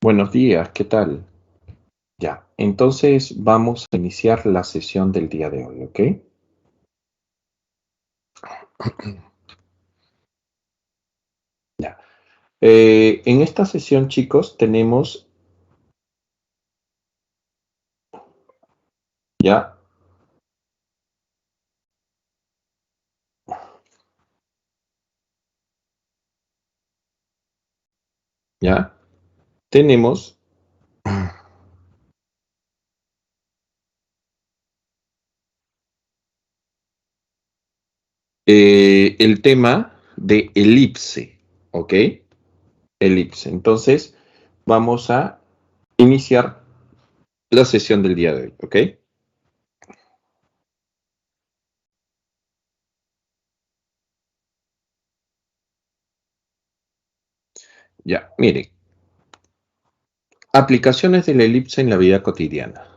Buenos días, ¿qué tal? Ya, entonces vamos a iniciar la sesión del día de hoy, ¿ok? Ya. En esta sesión, chicos, tenemos ya, ya, tenemos el tema de elipse, ¿ok? Elipse. Entonces, vamos a iniciar la sesión del día de hoy, ¿ok? Ya, mire, aplicaciones de la elipse en la vida cotidiana.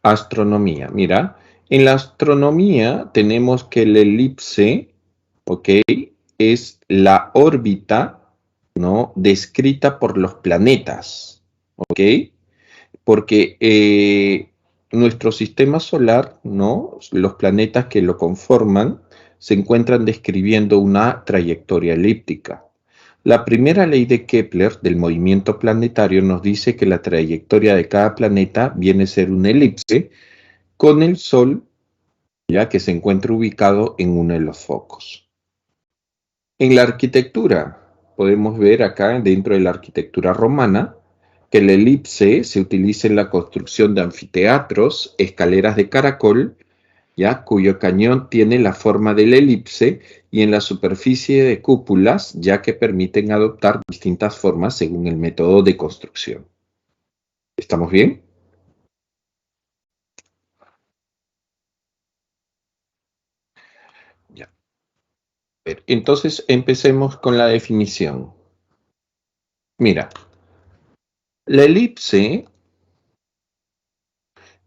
Astronomía, mira, en la astronomía tenemos que la elipse, ¿ok? Es la órbita, ¿no? Descrita por los planetas, ¿ok? Porque nuestro sistema solar, ¿no? Los planetas que lo conforman se encuentran describiendo una trayectoria elíptica. La primera ley de Kepler del movimiento planetario nos dice que la trayectoria de cada planeta viene a ser una elipse con el Sol, ya que se encuentra ubicado en uno de los focos. En la arquitectura, podemos ver acá dentro de la arquitectura romana que la elipse se utiliza en la construcción de anfiteatros, escaleras de caracol, ya cuyo cañón tiene la forma de la elipse y en la superficie de cúpulas, ya que permiten adoptar distintas formas según el método de construcción. ¿Estamos bien? Ya. Entonces empecemos con la definición. Mira, la elipse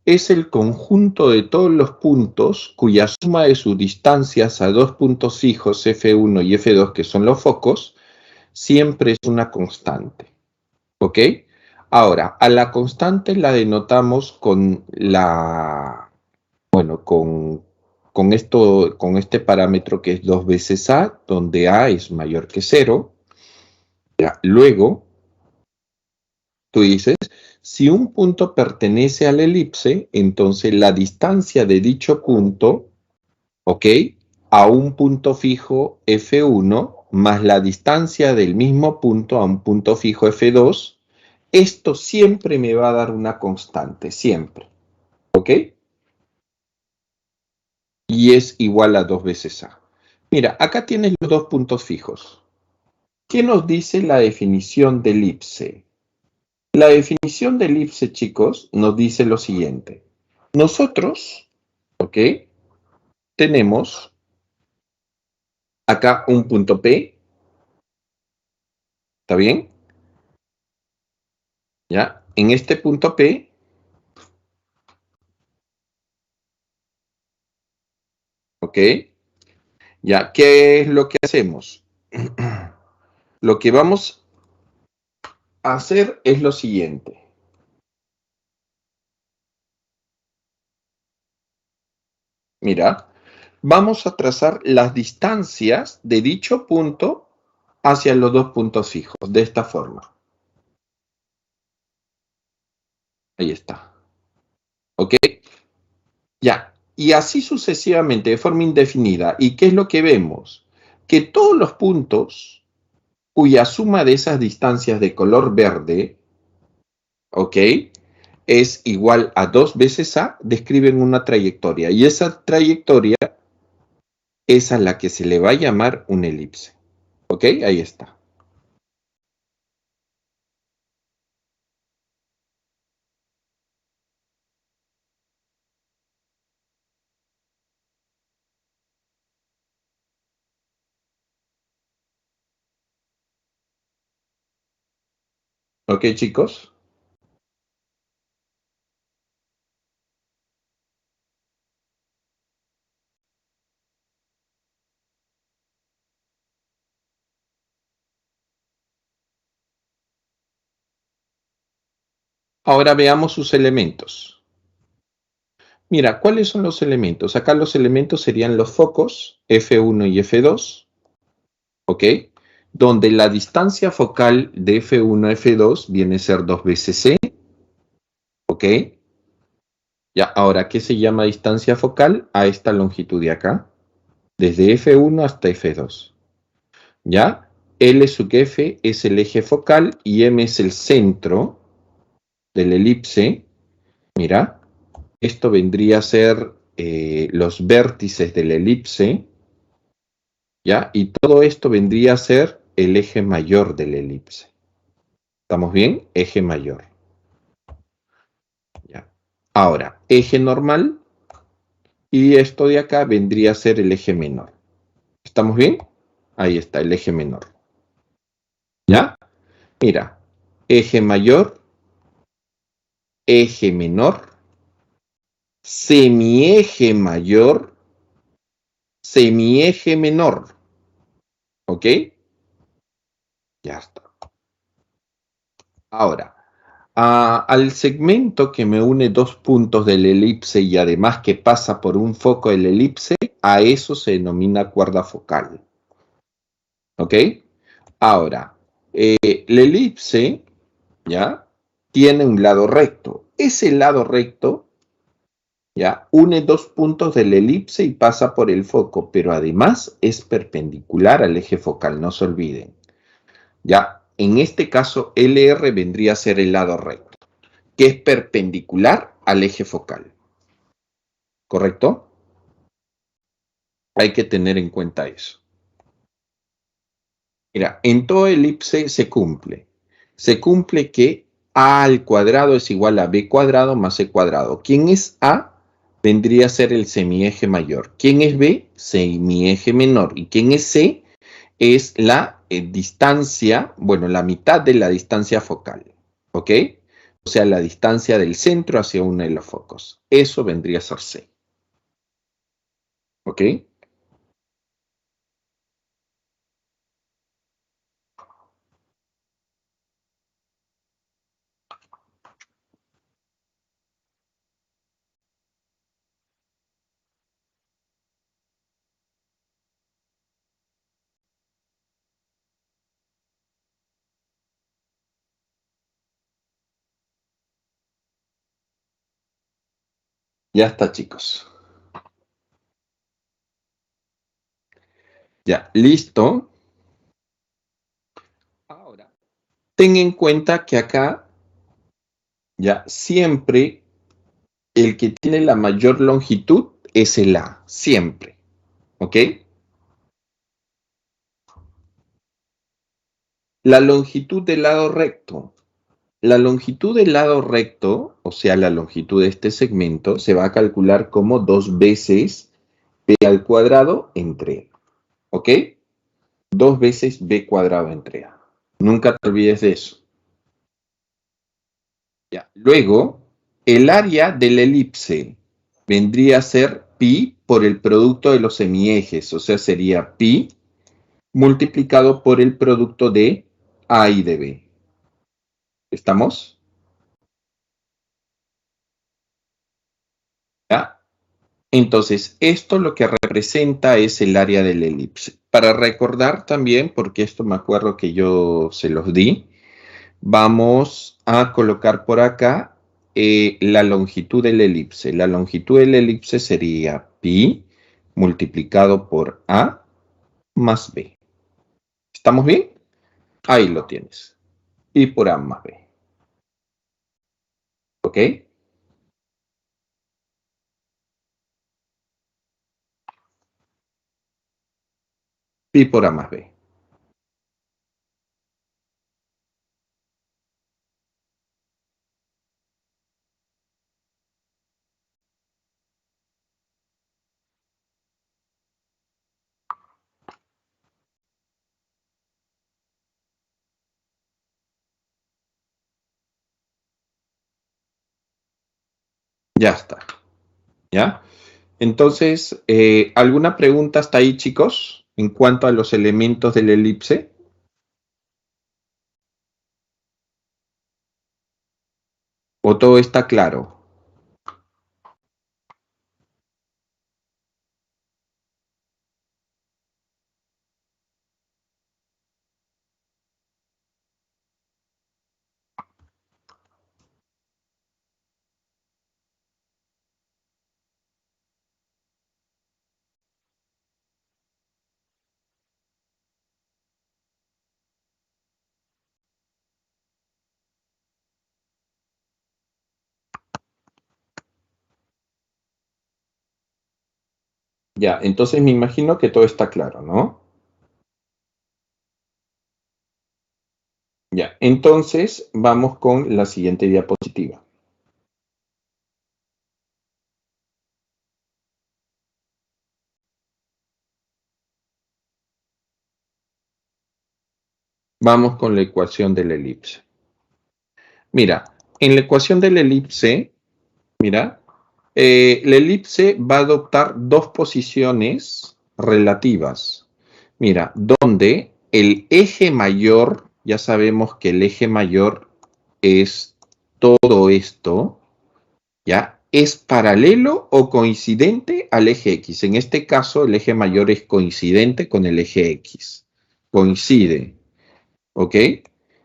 es el conjunto de todos los puntos cuya suma de sus distancias a dos puntos fijos F1 y F2, que son los focos, siempre es una constante. ¿Ok? Ahora, a la constante la denotamos con bueno, con este parámetro que es 2 veces A, donde A es mayor que cero. Ya, luego, tú dices, si un punto pertenece a la elipse, entonces la distancia de dicho punto, ¿ok? A un punto fijo F1 más la distancia del mismo punto a un punto fijo F2, esto siempre me va a dar una constante, siempre, ¿ok? Y es igual a 2 veces A. Mira, acá tienes los dos puntos fijos. ¿Qué nos dice la definición de elipse? La definición de elipse, chicos, nos dice lo siguiente. Nosotros, ¿ok? Tenemos acá un punto P, ¿está bien? ¿Ya? En este punto P, ¿ok? ¿Ya? ¿Qué es lo que hacemos? Lo que vamos a hacer es lo siguiente. Mira, vamos a trazar las distancias de dicho punto hacia los dos puntos fijos, de esta forma. Ahí está. ¿Ok? Ya. Y así sucesivamente, de forma indefinida. ¿Y qué es lo que vemos? Que todos los puntos cuya suma de esas distancias de color verde, ¿ok? Es igual a 2 veces A, describen una trayectoria. Y esa trayectoria es a la que se le va a llamar una elipse. ¿Ok? Ahí está. ¿Ok, chicos? Ahora veamos sus elementos. Mira, ¿cuáles son los elementos? Acá los elementos serían los focos, F1 y F2, ¿ok? Donde la distancia focal de F1 a F2 viene a ser 2 veces C, ¿ok? Ya, ahora, ¿qué se llama distancia focal? A esta longitud de acá, desde F1 hasta F2, ¿ya? L sub F es el eje focal y M es el centro de la elipse. Mira, esto vendría a ser los vértices de la elipse, ¿ya? Y todo esto vendría a ser el eje mayor de la elipse. ¿Estamos bien? Eje mayor. ¿Ya? Ahora, eje normal y esto de acá vendría a ser el eje menor. ¿Estamos bien? Ahí está, el eje menor. ¿Ya? Mira, eje mayor, eje menor, semieje mayor, semieje menor. ¿Ok? Ya está. Ahora, al segmento que me une dos puntos de la elipse y además que pasa por un foco de la elipse, a eso se denomina cuerda focal. ¿Ok? Ahora, la elipse, ¿ya? Tiene un lado recto. Ese lado recto, ¿ya? Une dos puntos de la elipse y pasa por el foco, pero además es perpendicular al eje focal, no se olviden. ¿Ya? En este caso, LR vendría a ser el lado recto, que es perpendicular al eje focal. ¿Correcto? Hay que tener en cuenta eso. Mira, en toda elipse se cumple. Se cumple que A al cuadrado es igual a B cuadrado más C cuadrado. ¿Quién es A? Vendría a ser el semieje mayor. ¿Quién es B? Semieje menor. ¿Y quién es C? Es la distancia, bueno, la mitad de la distancia focal. ¿Ok? O sea, la distancia del centro hacia uno de los focos. Eso vendría a ser C. ¿Ok? Ya está, chicos. Ya, listo. Ahora, ten en cuenta que acá, ya, siempre el que tiene la mayor longitud es el A. Siempre. ¿Ok? La longitud del lado recto. La longitud del lado recto, o sea, la longitud de este segmento, se va a calcular como 2 veces B al cuadrado entre A. ¿Ok? 2 veces B cuadrado entre A. Nunca te olvides de eso. Ya. Luego, el área de la elipse vendría a ser pi por el producto de los semiejes, o sea, sería pi multiplicado por el producto de A y de B. ¿Estamos? ¿Ya? Entonces, esto lo que representa es el área de la elipse. Para recordar también, porque esto me acuerdo que yo se los di, vamos a colocar por acá la longitud de la elipse. La longitud de la elipse sería pi multiplicado por A más B. ¿Estamos bien? Ahí lo tienes. Pi por A más B. ¿Ok? Pi por A más B. Ya está. ¿Ya? Entonces, ¿alguna pregunta hasta ahí, chicos? En cuanto a los elementos de la elipse. ¿O todo está claro? Ya, entonces me imagino que todo está claro, ¿no? Ya, entonces vamos con la siguiente diapositiva. Vamos con la ecuación de la elipse. Mira, en la ecuación de la elipse, mira, la elipse va a adoptar dos posiciones relativas. Mira, donde el eje mayor, ya sabemos que el eje mayor es todo esto, ¿ya? Es paralelo o coincidente al eje X. En este caso, el eje mayor es coincidente con el eje X. Coincide, ¿ok?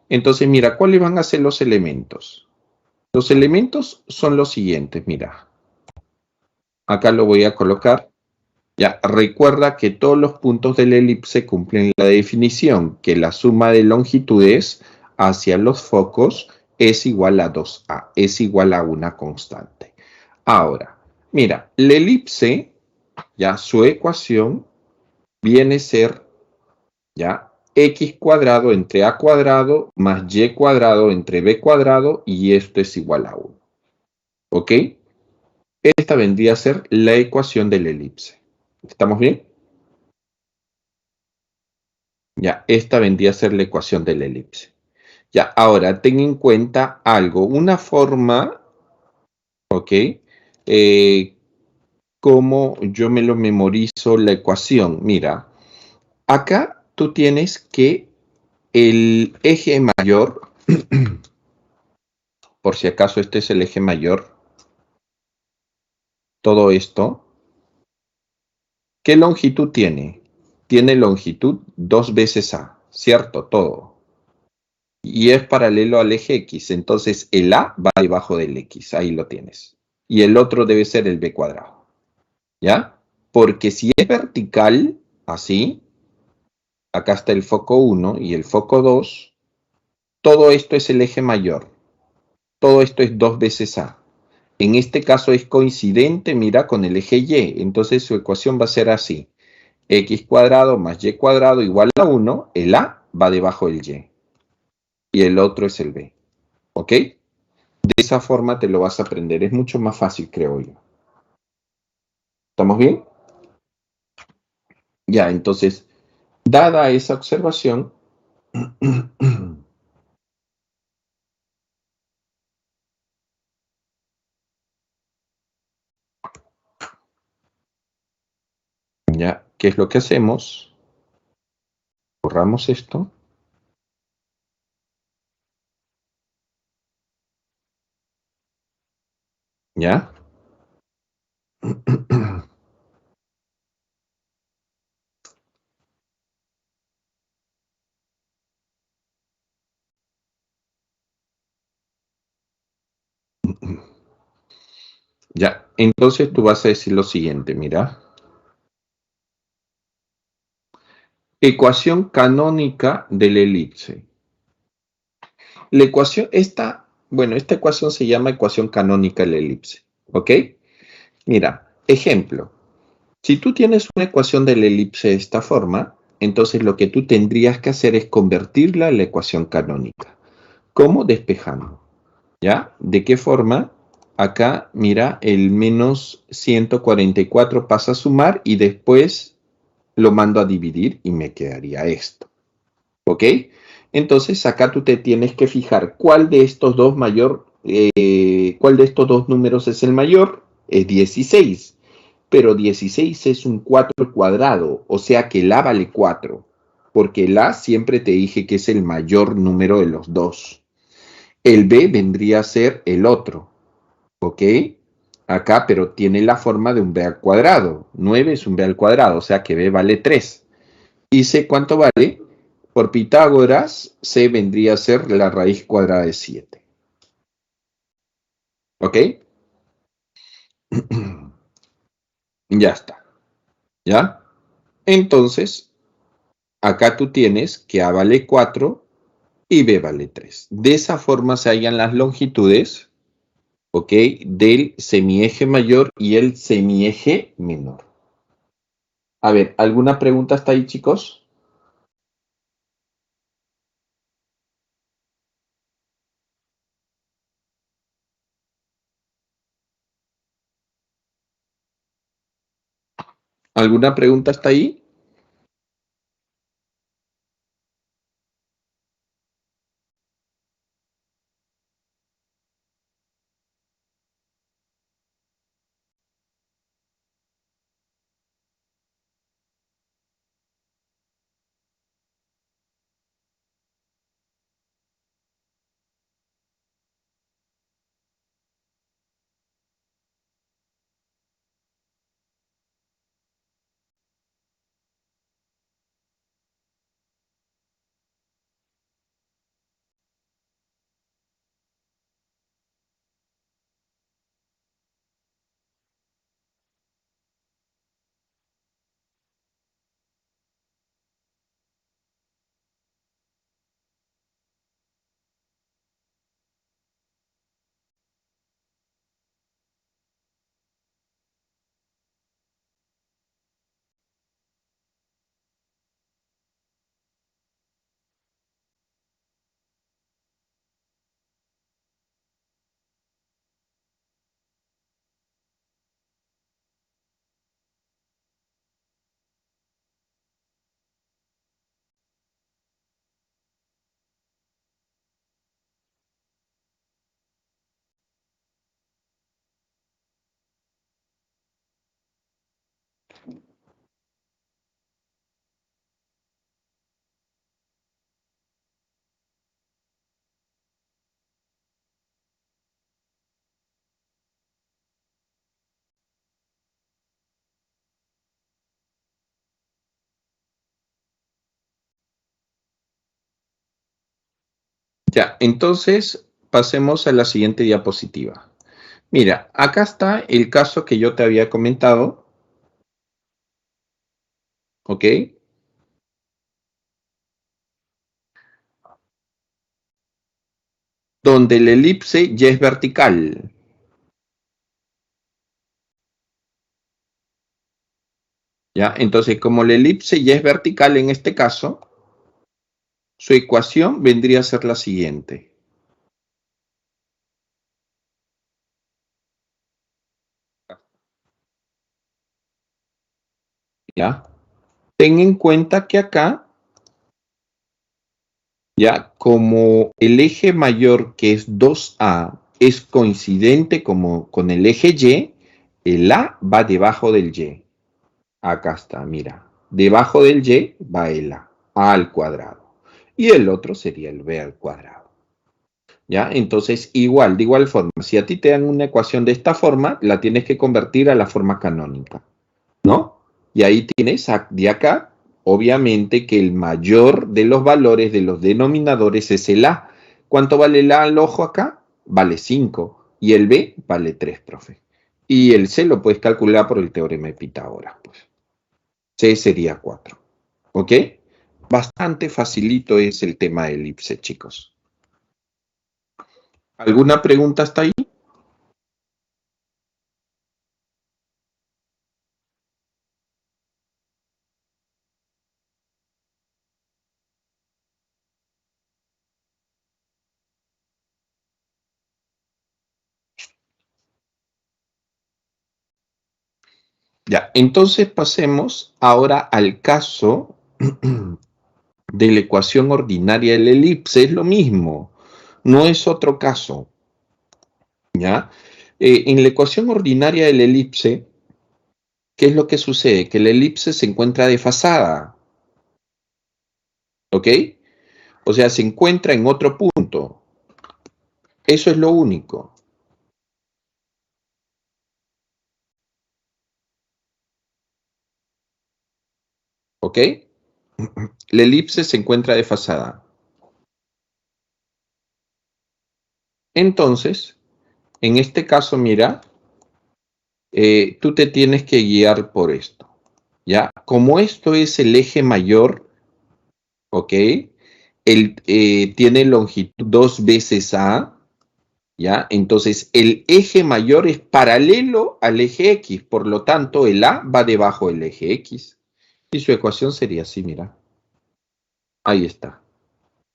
Entonces, mira, ¿cuáles van a ser los elementos? Los elementos son los siguientes, mira. Acá lo voy a colocar. Ya, recuerda que todos los puntos de la elipse cumplen la definición, que la suma de longitudes hacia los focos es igual a 2a, es igual a una constante. Ahora, mira, la elipse, ya su ecuación viene a ser, ya, x cuadrado entre a cuadrado más y cuadrado entre b cuadrado y esto es igual a 1. ¿Ok? Esta vendría a ser la ecuación de la elipse. ¿Estamos bien? Ya, esta vendría a ser la ecuación de la elipse. Ya, ahora ten en cuenta algo, una forma, ¿ok? Como yo me lo memorizo la ecuación. Mira, acá tú tienes que el eje mayor, por si acaso este es el eje mayor, todo esto, ¿qué longitud tiene? Tiene longitud 2 veces a, ¿cierto? Todo. Y es paralelo al eje X, entonces el A va debajo del X, ahí lo tienes. Y el otro debe ser el B cuadrado, ¿ya? Porque si es vertical, así, acá está el foco 1 y el foco 2, todo esto es el eje mayor, todo esto es 2 veces A. En este caso es coincidente, mira, con el eje Y, entonces su ecuación va a ser así. X cuadrado más Y cuadrado igual a 1, el A va debajo del y el otro es el B, ¿ok? De esa forma te lo vas a aprender, es mucho más fácil, creo yo. ¿Estamos bien? Ya, entonces, dada esa observación, ya, ¿qué es lo que hacemos? Borramos esto. ¿Ya? Ya, entonces tú vas a decir lo siguiente, mira. Ecuación canónica de la elipse. La ecuación, esta ecuación se llama ecuación canónica de la elipse, ¿ok? Mira, ejemplo, si tú tienes una ecuación de la elipse de esta forma, entonces lo que tú tendrías que hacer es convertirla a la ecuación canónica. ¿Cómo? Despejando, ¿ya? ¿De qué forma? Acá, mira, el menos 144 pasa a sumar y después lo mando a dividir y me quedaría esto. ¿Ok? Entonces acá tú te tienes que fijar cuál de estos dos cuál de estos dos números es el mayor. Es 16, pero 16 es un 4 cuadrado, o sea que el A vale 4, porque el A siempre te dije que es el mayor número de los dos. El B vendría a ser el otro, ¿ok? Acá, pero tiene la forma de un B al cuadrado. 9 es un B al cuadrado, o sea que B vale 3. ¿Y C cuánto vale? Por Pitágoras, C vendría a ser la raíz cuadrada de 7. ¿Ok? Ya está. ¿Ya? Entonces, acá tú tienes que A vale 4 y B vale 3. De esa forma se hallan las longitudes, ¿ok? Del semieje mayor y el semieje menor. A ver, ¿alguna pregunta hasta ahí, chicos? ¿Alguna pregunta hasta ahí? Ya, entonces pasemos a la siguiente diapositiva. Mira, acá está el caso que yo te había comentado, ¿ok? Donde la elipse ya es vertical. ¿Ya? Entonces, como la elipse ya es vertical en este caso, su ecuación vendría a ser la siguiente. ¿Ya? Ten en cuenta que acá, ya, como el eje mayor que es 2A es coincidente como con el eje Y, el A va debajo del Y. Acá está, mira. Debajo del Y va el A al cuadrado. Y el otro sería el B al cuadrado. ¿Ya? Entonces, igual, de igual forma, si a ti te dan una ecuación de esta forma, la tienes que convertir a la forma canónica, ¿no? Y ahí tienes de acá, obviamente, que el mayor de los valores de los denominadores es el A. ¿Cuánto vale el A al ojo acá? Vale 5. Y el B vale 3, profe. Y el C lo puedes calcular por el teorema de Pitágoras, pues. C sería 4. ¿Ok? Bastante facilito es el tema de elipse, chicos. ¿Alguna pregunta hasta ahí? Ya, entonces pasemos ahora al caso de la ecuación ordinaria de la elipse. Es lo mismo, no es otro caso. ¿Ya? En la ecuación ordinaria de la elipse, ¿qué es lo que sucede? Que la elipse se encuentra desfasada. ¿Ok? O sea, se encuentra en otro punto. Eso es lo único. ¿Ok? La elipse se encuentra desfasada. Entonces, en este caso, mira, tú te tienes que guiar por esto. ¿Ya? Como esto es el eje mayor, ¿ok? Tiene longitud 2 veces A, ¿ya? Entonces, el eje mayor es paralelo al eje X, por lo tanto, el A va debajo del eje X. Y su ecuación sería así, mira. Ahí está.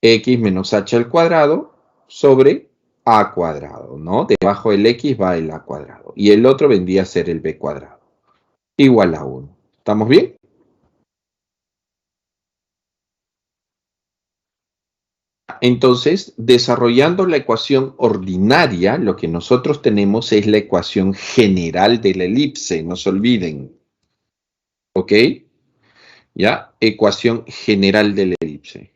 X menos H al cuadrado sobre A cuadrado, ¿no? Debajo del X va el A cuadrado. Y el otro vendría a ser el B cuadrado. Igual a 1. ¿Estamos bien? Entonces, desarrollando la ecuación ordinaria, lo que nosotros tenemos es la ecuación general de la elipse, no se olviden. ¿Ok? ¿Ya? Ecuación general de la elipse.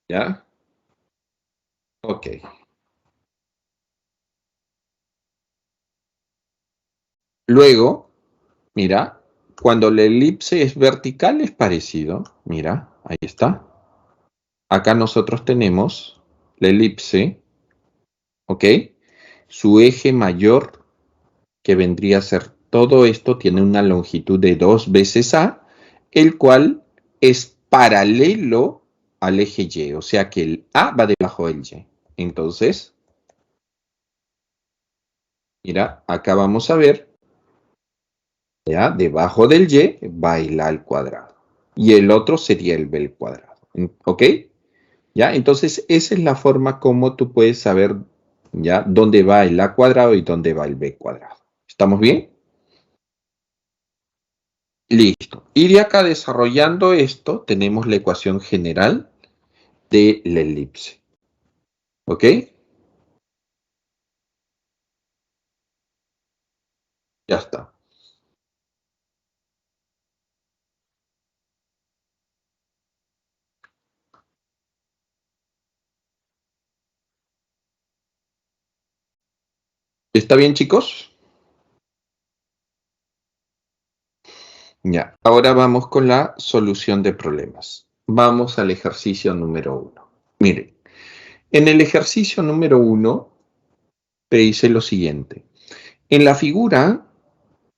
¿Ya? Ok. Luego, mira, cuando la elipse es vertical es parecido. Mira, ahí está. Acá nosotros tenemos la elipse, ¿ok? Su eje mayor, que vendría a ser todo esto, tiene una longitud de 2 veces A, el cual es paralelo al eje Y, o sea que el A va debajo del Y. Entonces, mira, acá vamos a ver, ya, debajo del Y va el A al cuadrado. Y el otro sería el B al cuadrado. ¿Ok? ¿Ya? Entonces, esa es la forma como tú puedes saber, ¿ya? Dónde va el A cuadrado y dónde va el B cuadrado. ¿Estamos bien? Listo. Y de acá desarrollando esto, tenemos la ecuación general de la elipse. ¿Ok? Ya está. ¿Está bien, chicos? Ya. Ahora vamos con la solución de problemas. Vamos al ejercicio número 1. Miren, en el ejercicio número 1 te dice lo siguiente. En la figura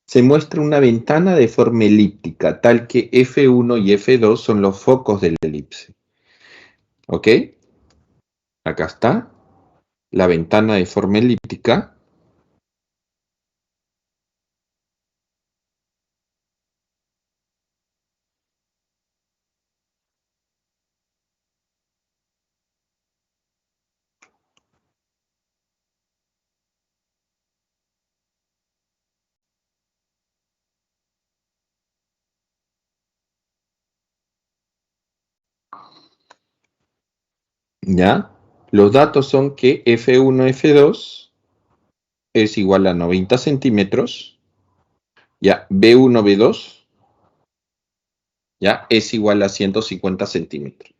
se muestra una ventana de forma elíptica, tal que F1 y F2 son los focos de la elipse. ¿Ok? Acá está la ventana de forma elíptica. ¿Ya? Los datos son que F1, F2 es igual a 90 centímetros. Ya, B1, B2, ya, es igual a 150 centímetros.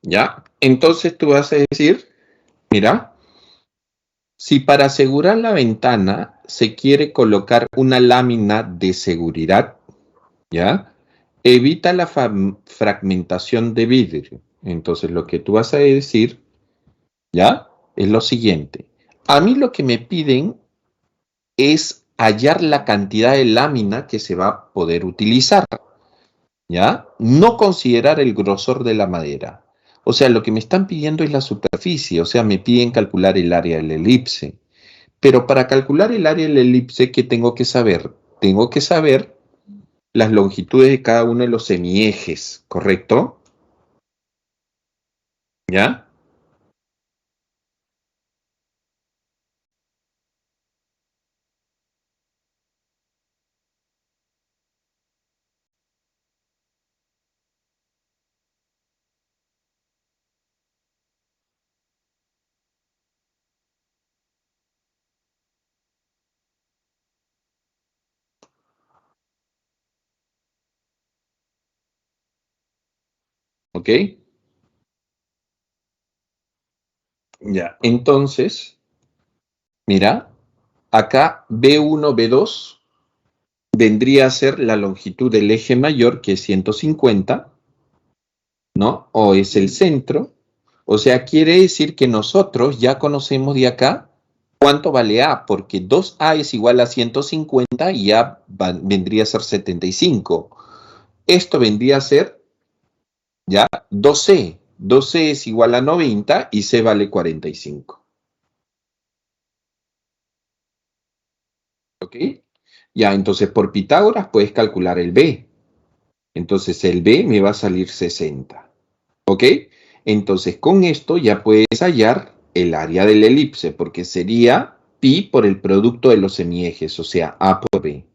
¿Ya? Entonces tú vas a decir, mira, si para asegurar la ventana se quiere colocar una lámina de seguridad, ¿ya? Evita la fragmentación de vidrio. Entonces lo que tú vas a decir, ¿ya? Es lo siguiente. A mí lo que me piden es hallar la cantidad de lámina que se va a poder utilizar, ¿ya? No considerar el grosor de la madera. O sea, lo que me están pidiendo es la superficie, o sea, me piden calcular el área de la elipse. Pero para calcular el área de la elipse, ¿qué tengo que saber? tengo que saber las longitudes de cada uno de los semiejes, ¿correcto? ¿Ya? ¿Ok? Ya. Entonces, mira, acá B1, B2 vendría a ser la longitud del eje mayor, que es 150, ¿no? O es el centro. O sea, quiere decir que nosotros ya conocemos de acá cuánto vale A, porque 2A es igual a 150 y A vendría a ser 75. Esto vendría a ser ya 2C. 2C es igual a 90 y C vale 45. ¿Ok? Ya, entonces por Pitágoras puedes calcular el B. Entonces el B me va a salir 60. ¿Ok? Entonces con esto ya puedes hallar el área de la elipse, porque sería pi por el producto de los semiejes, o sea, A por B.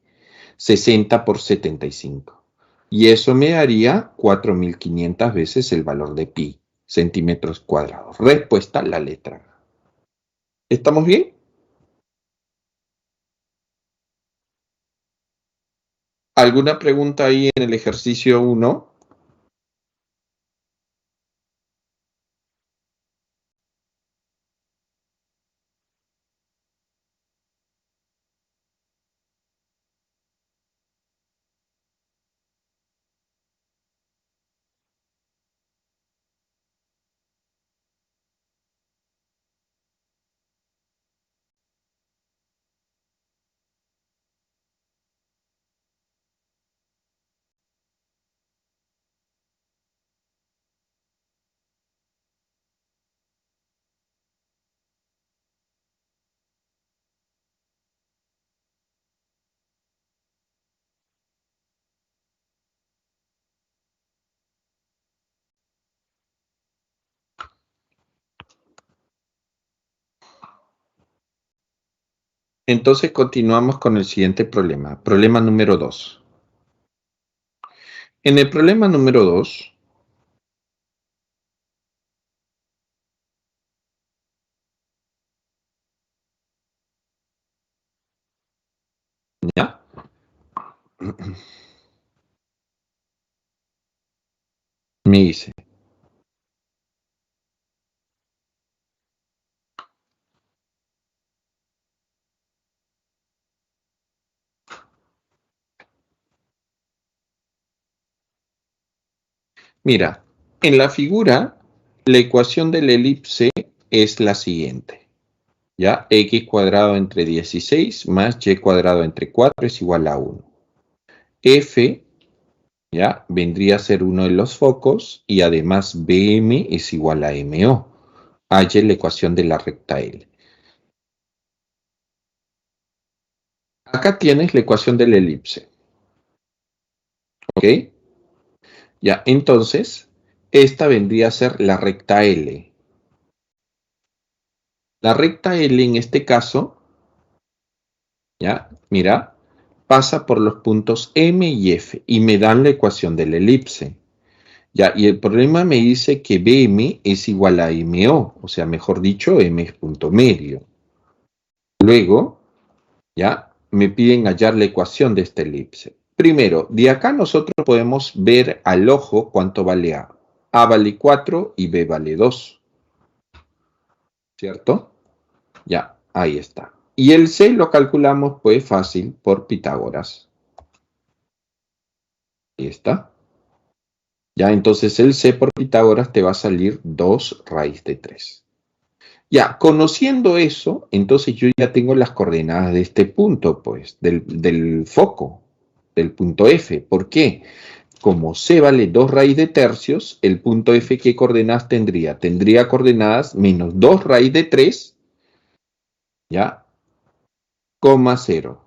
60 por 75. Y eso me daría 4.500 veces el valor de pi, centímetros cuadrados. Respuesta, la letra. ¿Estamos bien? ¿Alguna pregunta ahí en el ejercicio 1? Entonces continuamos con el siguiente problema. Problema número 2. En el problema número 2, ¿ya? Me dice, mira, en la figura, la ecuación de la elipse es la siguiente. ¿Ya? X cuadrado entre 16 más y cuadrado entre 4 es igual a 1. F, ¿ya? Vendría a ser uno de los focos y además BM es igual a MO. Halle la ecuación de la recta L. Acá tienes la ecuación de la elipse. ¿Ok? Ya, entonces, esta vendría a ser la recta L. La recta L en este caso, ¿ya? Mira, pasa por los puntos M y F y me dan la ecuación de la elipse. Ya, y el problema me dice que BM es igual a MO, o sea, mejor dicho, M es punto medio. Luego, ya, me piden hallar la ecuación de esta elipse. Primero, de acá nosotros podemos ver al ojo cuánto vale A. A vale 4 y B vale 2, ¿cierto? Ya, ahí está. Y el C lo calculamos pues fácil por Pitágoras. Ahí está. Ya, entonces el C por Pitágoras te va a salir 2 raíz de 3. Ya, conociendo eso, entonces yo ya tengo las coordenadas de este punto, pues, del foco, del punto F. ¿Por qué? Como C vale 2 raíz de tercios, el punto F, ¿qué coordenadas tendría? Tendría coordenadas menos 2 raíz de 3, ¿ya? Coma 0.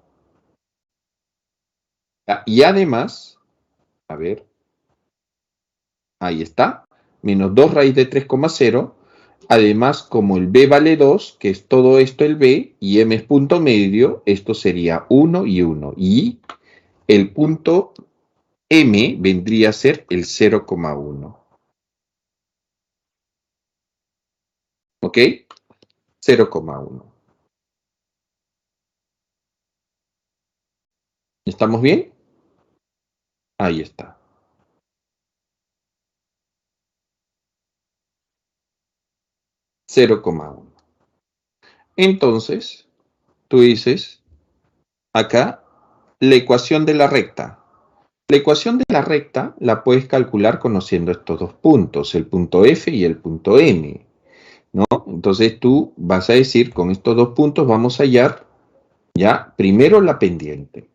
Y además, a ver, ahí está, menos 2 raíz de 3,0. Además, como el b vale 2, que es todo esto el b, y m es punto medio, esto sería 1 y 1. Y el punto m vendría a ser el 0,1. ¿Ok? 0,1. ¿Estamos bien? Ahí está. 0,1. Entonces, tú dices, acá, la ecuación de la recta. La ecuación de la recta la puedes calcular conociendo estos dos puntos, el punto F y el punto M, ¿no? Entonces tú vas a decir, con estos dos puntos vamos a hallar, ya, primero la pendiente.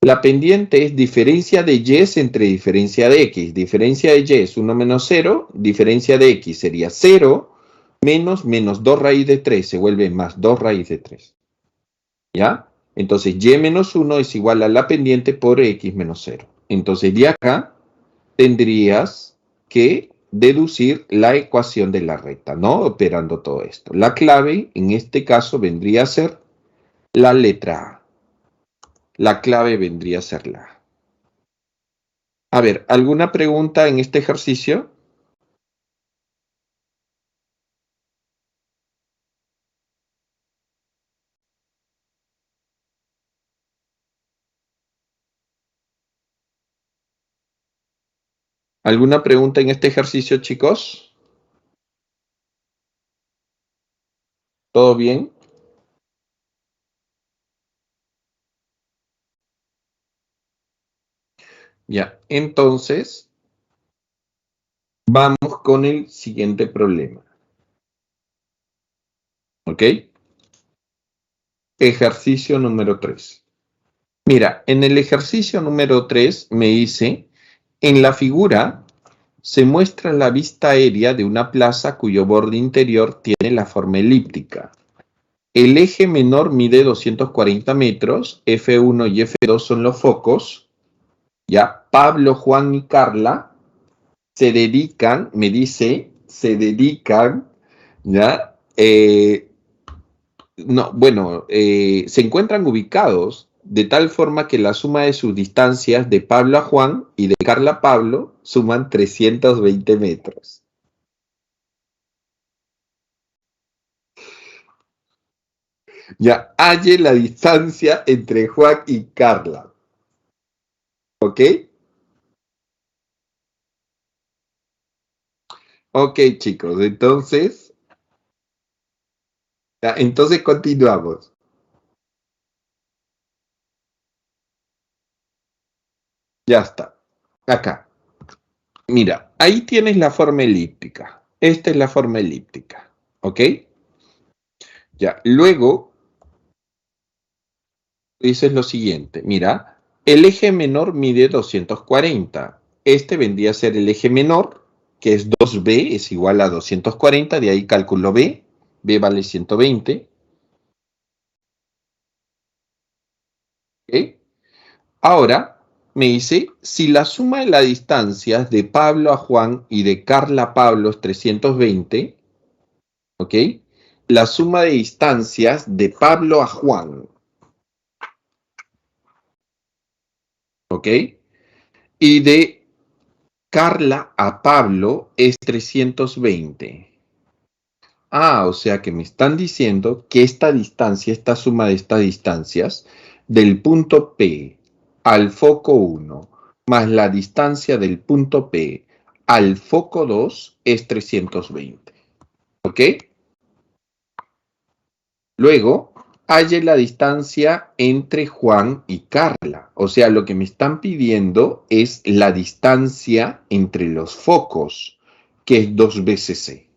La pendiente es diferencia de y entre diferencia de x. Diferencia de y es 1 menos 0, diferencia de x sería 0 menos 2 raíz de 3, se vuelve más 2 raíz de 3. ¿Ya? Entonces y menos 1 es igual a la pendiente por x menos 0. Entonces de acá tendrías que deducir la ecuación de la recta, ¿no? Operando todo esto. La clave en este caso vendría a ser la letra A. La clave vendría a ser la A. A ver, ¿alguna pregunta en este ejercicio? ¿Alguna pregunta en este ejercicio, chicos? ¿Todo bien? Ya, entonces vamos con el siguiente problema. ¿Ok? Ejercicio número 3. Mira, en el ejercicio número 3 me dice, en la figura se muestra la vista aérea de una plaza cuyo borde interior tiene la forma elíptica. El eje menor mide 240 metros, F1 y F2 son los focos. Ya, Pablo, Juan y Carla se dedican, me dice, se dedican, ya, no, bueno, se encuentran ubicados de tal forma que la suma de sus distancias de Pablo a Juan y de Carla a Pablo suman 320 metros. Ya, halle la distancia entre Juan y Carla. ¿Ok? Ok, chicos, entonces continuamos. Ya está. Acá. Mira, ahí tienes la forma elíptica. Esta es la forma elíptica. ¿Ok? Ya, luego dices lo siguiente. Mira, el eje menor mide 240. Este vendría a ser el eje menor, que es 2b, es igual a 240. De ahí cálculo b. B vale 120. ¿Ok? Ahora me dice, si la suma de las distancias de Pablo a Juan y de Carla a Pablo es 320, ¿ok? La suma de distancias de Pablo a Juan, ¿ok? Y de Carla a Pablo es 320. O sea que me están diciendo que esta distancia, esta suma de estas distancias, del punto P al foco 1 más la distancia del punto P al foco 2 es 320. ¿Ok? Luego, halle la distancia entre Juan y Carla. O sea, lo que me están pidiendo es la distancia entre los focos, que es 2 veces C.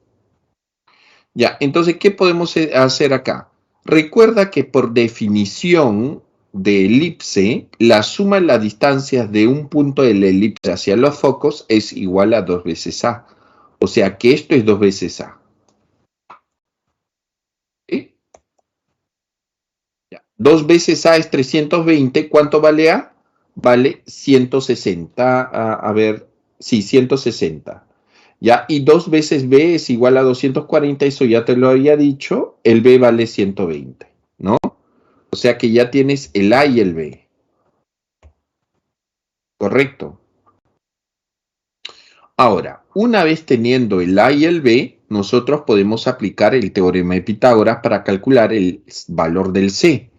Ya, entonces, ¿qué podemos hacer acá? Recuerda que por definición de elipse, la suma de las distancias de un punto de la elipse hacia los focos es igual a 2 veces A. O sea que esto es 2 veces A. ¿Sí? Ya. 2 veces A es 320. ¿Cuánto vale A? vale 160, a ver, sí, 160. ¿Ya? Y 2 veces B es igual a 240, eso ya te lo había dicho, el B vale 120, ¿no? O sea que ya tienes el A y el B, ¿correcto? Ahora, una vez teniendo el A y el B, nosotros podemos aplicar el teorema de Pitágoras para calcular el valor del C,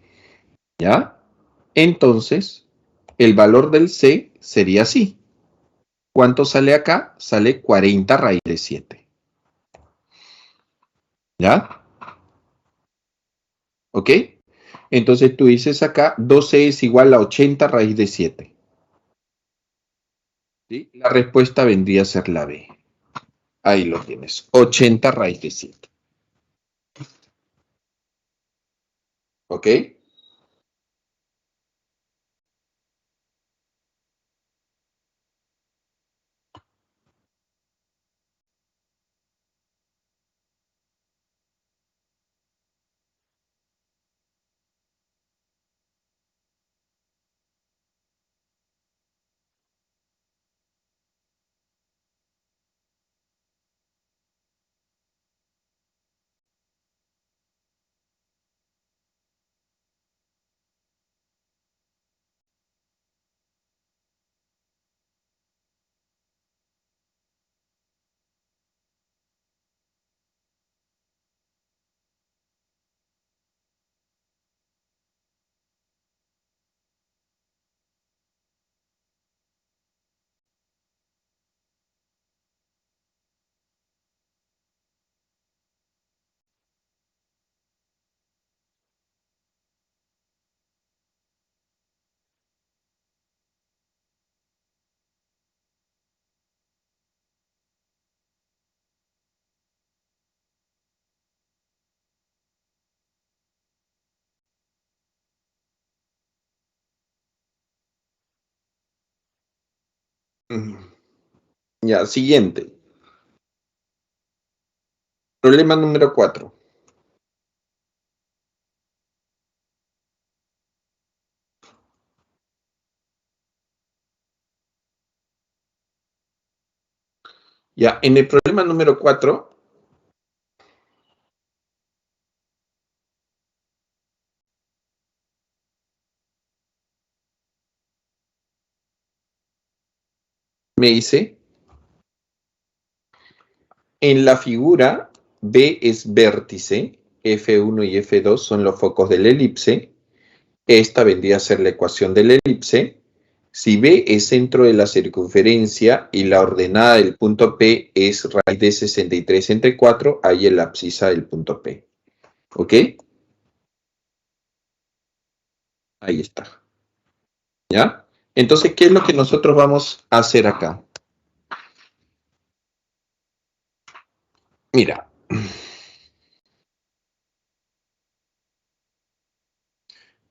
¿ya? Entonces, el valor del C sería así. ¿Cuánto sale acá? Sale 40 raíz de 7. ¿Ya? ¿Ok? Entonces tú dices acá, 12 es igual a 80 raíz de 7. ¿Sí? La respuesta vendría a ser la B. Ahí lo tienes, 80 raíz de 7. ¿Ok? Ya, siguiente. Problema número 4. Ya, en el problema número 4 me dice, en la figura B es vértice, F1 y F2 son los focos de la elipse. Esta vendría a ser la ecuación de la elipse. Si B es centro de la circunferencia y la ordenada del punto P es raíz de 63 entre 4, ahí es la abscisa del punto P. ¿Ok? Ahí está. ¿Ya? Entonces, ¿qué es lo que nosotros vamos a hacer acá? Mira,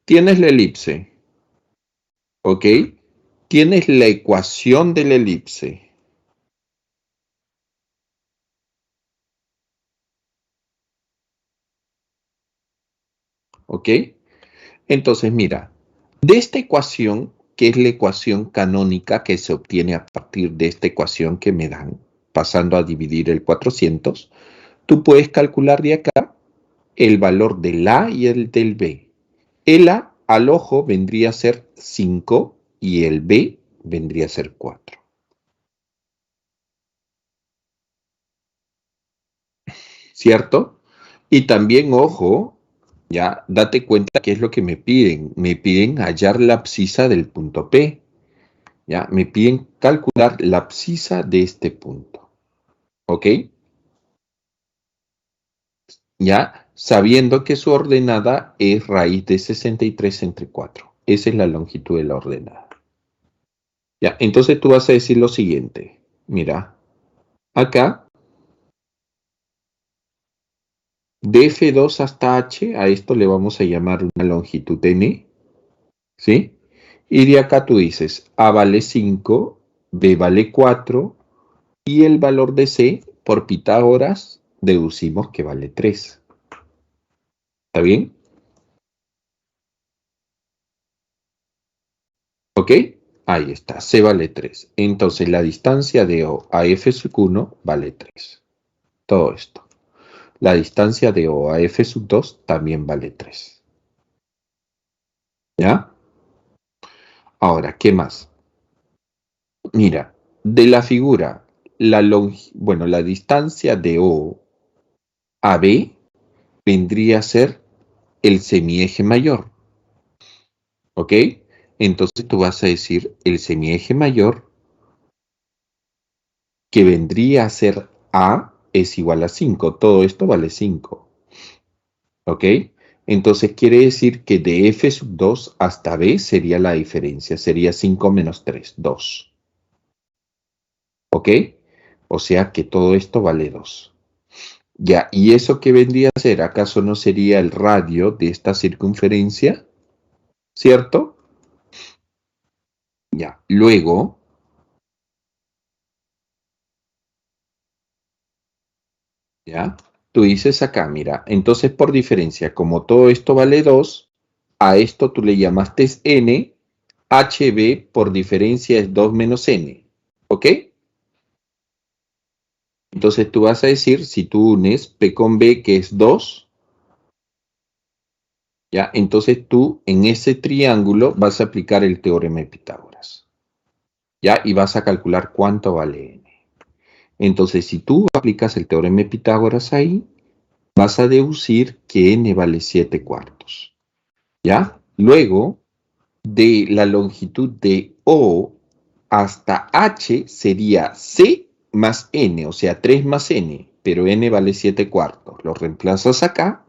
tienes la elipse, ¿ok? Tienes la ecuación de la elipse, ¿ok? Entonces, mira, de esta ecuación, que es la ecuación canónica que se obtiene a partir de esta ecuación que me dan, pasando a dividir el 400, tú puedes calcular de acá el valor del A y el del B. El A al ojo vendría a ser 5 y el B vendría a ser 4. ¿Cierto? Y también, ojo, ya date cuenta qué es lo que me piden. Me piden hallar la abscisa del punto P. Ya, me piden calcular la abscisa de este punto. ¿Ok? Ya, sabiendo que su ordenada es raíz de 63 entre 4. Esa es la longitud de la ordenada. Ya, entonces tú vas a decir lo siguiente. Mira, acá, de F2 hasta H, a esto le vamos a llamar una longitud N, ¿sí? Y de acá tú dices, A vale 5, B vale 4, y el valor de C, por Pitágoras, deducimos que vale 3. ¿Está bien? ¿Ok? Ahí está, C vale 3. Entonces la distancia de O a F sub 1 vale 3. Todo esto. La distancia de O a F sub 2 también vale 3. ¿Ya? Ahora, ¿qué más? Mira, de la figura, la distancia de O a B vendría a ser el semieje mayor. ¿Ok? Entonces tú vas a decir el semieje mayor que vendría a ser A es igual a 5. Todo esto vale 5. ¿Ok? Entonces quiere decir que de F sub 2 hasta B sería la diferencia. Sería 5 menos 3, 2. ¿Ok? O sea que todo esto vale 2. Ya, ¿y eso qué vendría a ser? ¿Acaso no sería el radio de esta circunferencia? ¿Cierto? Ya, luego, ya, tú dices acá, mira, entonces por diferencia, como todo esto vale 2, a esto tú le llamaste n, hb por diferencia es 2 menos n, ¿ok? Entonces tú vas a decir, si tú unes p con b que es 2, ya, entonces tú en ese triángulo vas a aplicar el teorema de Pitágoras, ya, y vas a calcular cuánto vale n. Entonces, si tú aplicas el teorema de Pitágoras ahí, vas a deducir que n vale 7 cuartos, ¿ya? Luego, de la longitud de O hasta H sería C más N, o sea, 3 más N, pero N vale 7 cuartos. Lo reemplazas acá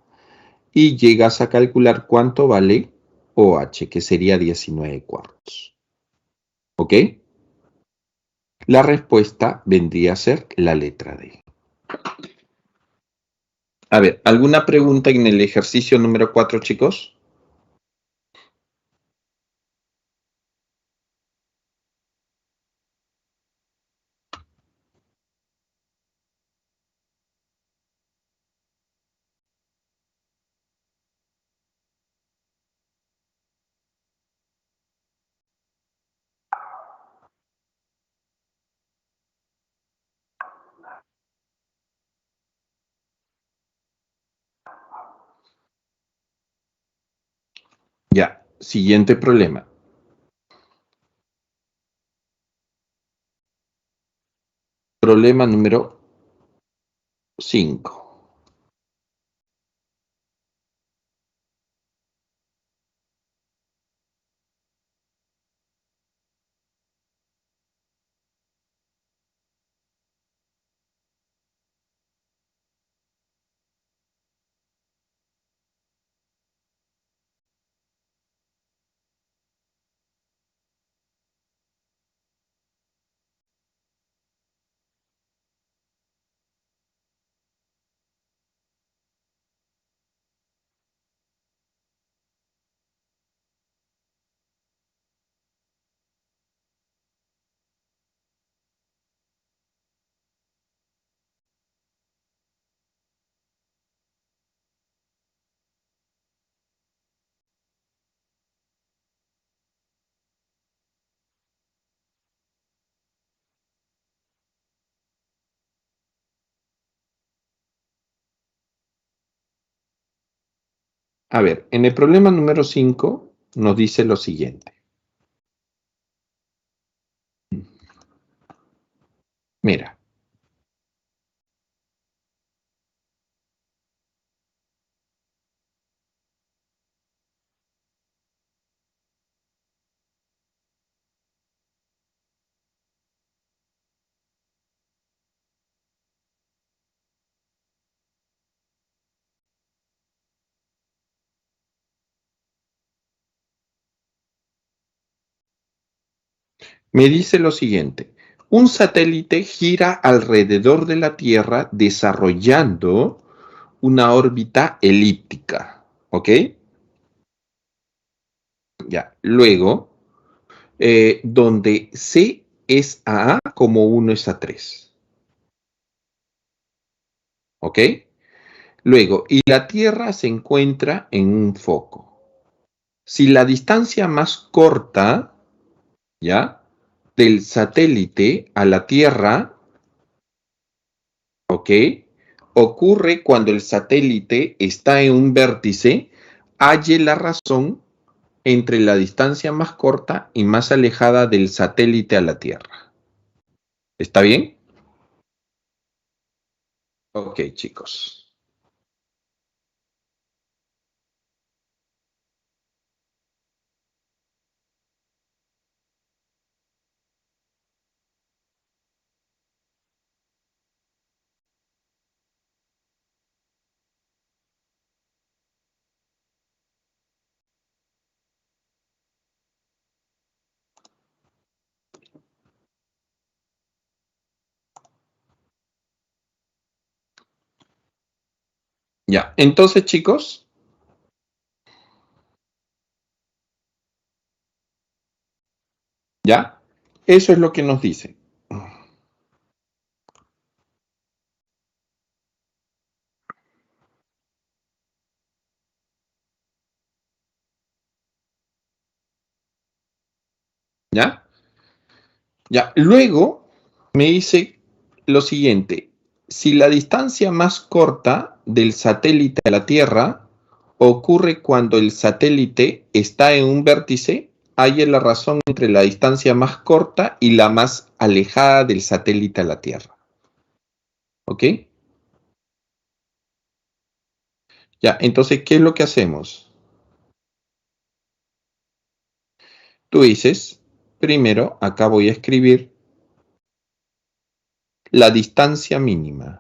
y llegas a calcular cuánto vale OH, que sería 19 cuartos. ¿Ok? La respuesta vendría a ser la letra D. A ver, ¿alguna pregunta en el ejercicio número 4, chicos? Ya, siguiente problema. Problema número 5. A ver, en el problema número 5 nos dice lo siguiente. Mira, me dice lo siguiente. Un satélite gira alrededor de la Tierra desarrollando una órbita elíptica. ¿Ok? Ya. Luego, donde C es a A como 1 es a 3. ¿Ok? Luego, y la Tierra se encuentra en un foco. Si la distancia más corta ¿ya? Del satélite a la Tierra, ¿ok? Ocurre cuando el satélite está en un vértice, halle la razón entre la distancia más corta y más alejada del satélite a la Tierra. ¿Está bien? Ok, chicos. Ya, entonces, chicos, ya, eso es lo que nos dice. ¿Ya? Ya, luego me dice lo siguiente, si la distancia más corta del satélite a la Tierra ocurre cuando el satélite está en un vértice, hay la razón entre la distancia más corta y la más alejada del satélite a la Tierra. ¿Ok? Ya, entonces, ¿qué es lo que hacemos? Tú dices, primero, acá voy a escribir la distancia mínima.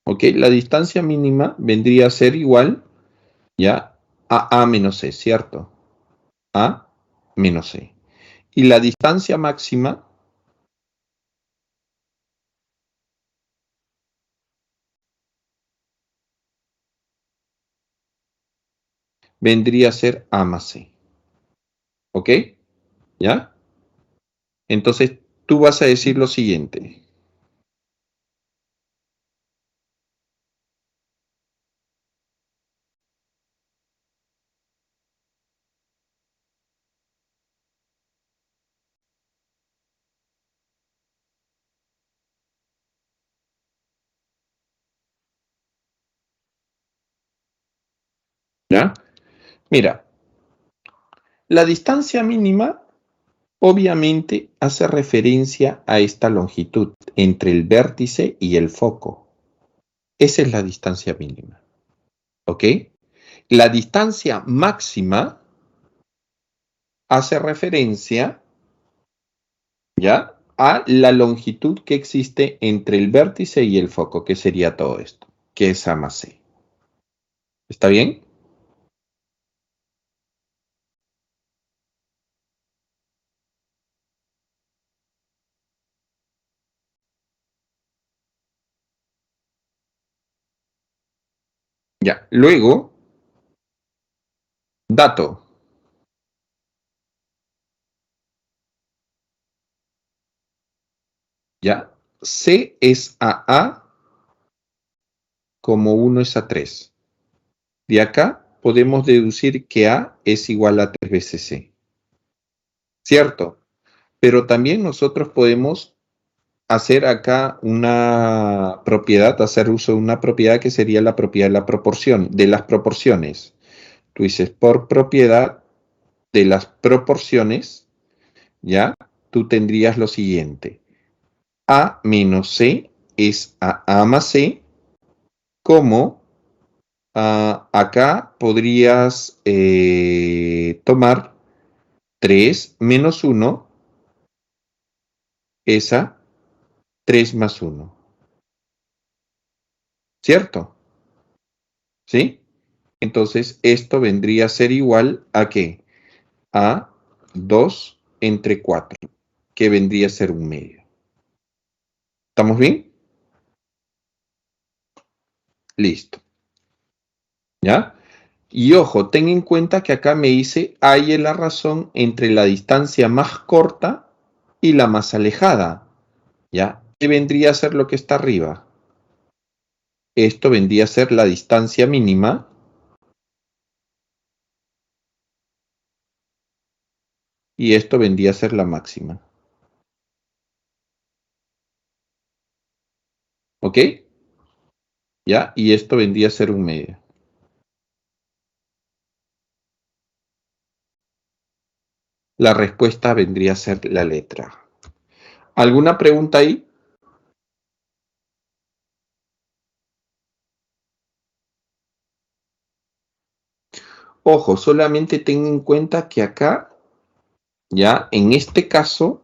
¿Ok? La distancia mínima vendría a ser igual, ¿ya? A menos C, ¿cierto? A menos C. Y la distancia máxima vendría a ser A más C. ¿Ok? ¿Ya? Entonces, tú vas a decir lo siguiente. ¿Ya? Mira, la distancia mínima obviamente hace referencia a esta longitud entre el vértice y el foco. Esa es la distancia mínima. ¿Ok? La distancia máxima hace referencia, ¿ya? A la longitud que existe entre el vértice y el foco, que sería todo esto, que es A más C. ¿Está bien? Ya. Luego, dato, ¿ya? C es a A como 1 es a 3. De acá podemos deducir que A es igual a 3 veces C. ¿Cierto? Pero también nosotros podemos hacer acá una propiedad, hacer uso de una propiedad que sería la propiedad de la proporción, de las proporciones. Tú dices, por propiedad de las proporciones, ¿ya? Tú tendrías lo siguiente. A menos C es a A más C, como acá podrías tomar 3 menos 1 es a 3 más 1. ¿Cierto? ¿Sí? Entonces, esto vendría a ser igual a ¿qué? A 2 entre 4, que vendría a ser un medio. ¿Estamos bien? Listo. ¿Ya? Y ojo, ten en cuenta que acá me dice, hay la razón entre la distancia más corta y la más alejada. ¿Ya? ¿Qué vendría a ser lo que está arriba? Esto vendría a ser la distancia mínima. Y esto vendría a ser la máxima. ¿Ok? ¿Ya? Y esto vendría a ser un medio. La respuesta vendría a ser la letra. ¿Alguna pregunta ahí? Ojo, solamente ten en cuenta que acá, ya, en este caso,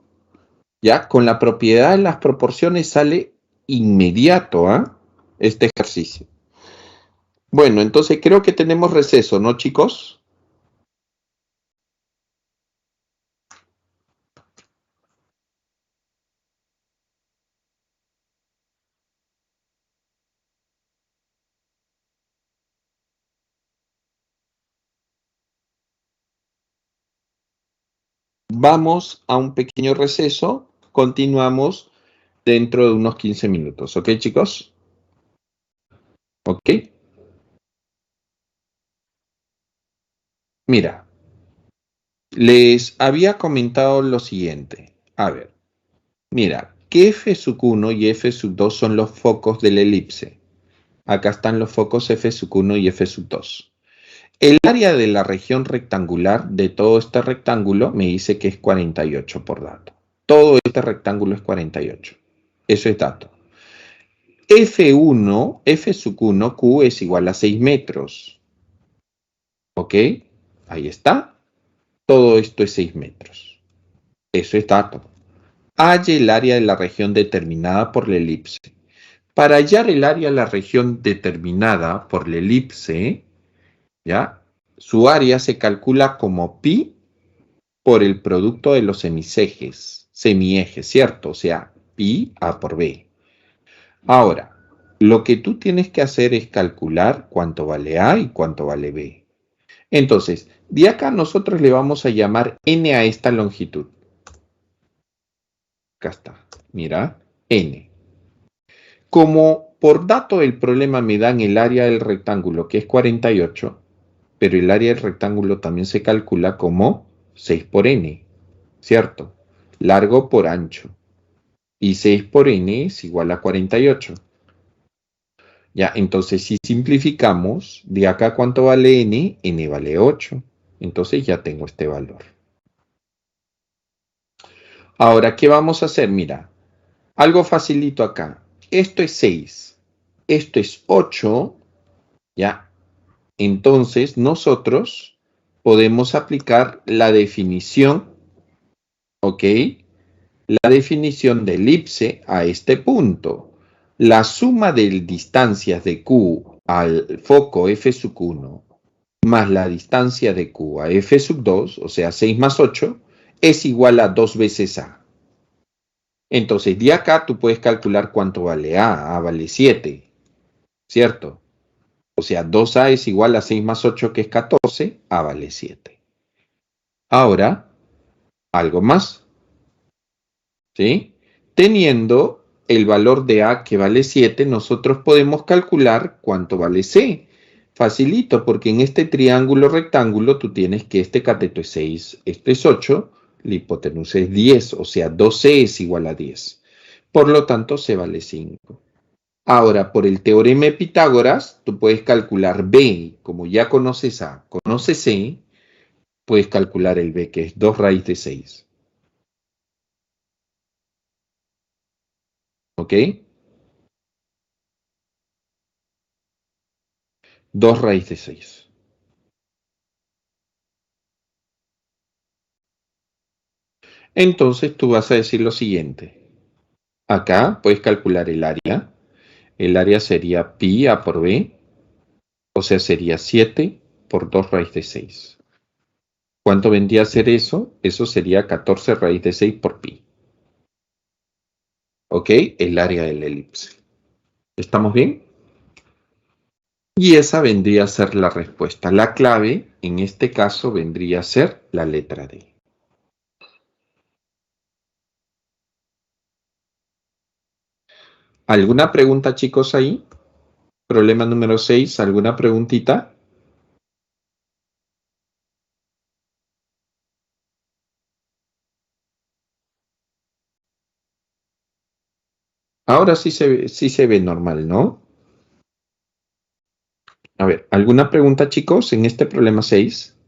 ya, con la propiedad de las proporciones sale inmediato, ¿ah? Este ejercicio. Bueno, entonces creo que tenemos receso, ¿no, chicos? Vamos a un pequeño receso. Continuamos dentro de unos 15 minutos, ¿ok, chicos? ¿Ok? Mira, les había comentado lo siguiente. A ver, mira, que F sub 1 y F sub 2 son los focos de la elipse. Acá están los focos F sub 1 y F sub 2. El área de la región rectangular de todo este rectángulo me dice que es 48 por dato. Todo este rectángulo es 48. Eso es dato. F1, F sub 1, Q es igual a 6 metros. ¿Ok? Ahí está. Todo esto es 6 metros. Eso es dato. Halle el área de la región determinada por la elipse. Para hallar el área de la región determinada por la elipse, ¿ya? Su área se calcula como pi por el producto de los semiejes, ¿cierto? O sea, pi a por b. Ahora, lo que tú tienes que hacer es calcular cuánto vale a y cuánto vale b. Entonces, de acá nosotros le vamos a llamar n a esta longitud. Acá está, mira, n. Como por dato del problema me dan el área del rectángulo, que es 48, pero el área del rectángulo también se calcula como 6 por n, ¿cierto? Largo por ancho. Y 6 por n es igual a 48. Ya, entonces si simplificamos, de acá cuánto vale n, n vale 8. Entonces ya tengo este valor. Ahora, ¿qué vamos a hacer? Mira, algo facilito acá. Esto es 6, esto es 8, ¿ya? Entonces nosotros podemos aplicar la definición, ¿ok? La definición de elipse a este punto. La suma de distancias de Q al foco F sub 1 más la distancia de Q a F sub 2, o sea 6 más 8, es igual a 2 veces A. Entonces, de acá tú puedes calcular cuánto vale A. A vale 7, ¿cierto? O sea, 2A es igual a 6 más 8, que es 14, A vale 7. Ahora, algo más, ¿sí? Teniendo el valor de A que vale 7, nosotros podemos calcular cuánto vale C. Facilito, porque en este triángulo rectángulo tú tienes que este cateto es 6, este es 8, la hipotenusa es 10, o sea, 2C es igual a 10. Por lo tanto, C vale 5. Ahora, por el teorema de Pitágoras, tú puedes calcular B. Como ya conoces A, conoces C, puedes calcular el B, que es 2 raíz de 6. ¿Ok? 2 raíz de 6. Entonces tú vas a decir lo siguiente. Acá puedes calcular el área. El área sería pi a por b, o sea, sería 7 por 2 raíz de 6. ¿Cuánto vendría a ser eso? Eso sería 14 raíz de 6 por pi. ¿Ok? El área de la elipse. ¿Estamos bien? Y esa vendría a ser la respuesta. La clave, en este caso, vendría a ser la letra D. ¿Alguna pregunta, chicos, ahí? Problema número 6, ¿alguna preguntita? Ahora sí se ve normal, ¿no? A ver, ¿alguna pregunta, chicos, en este problema 6?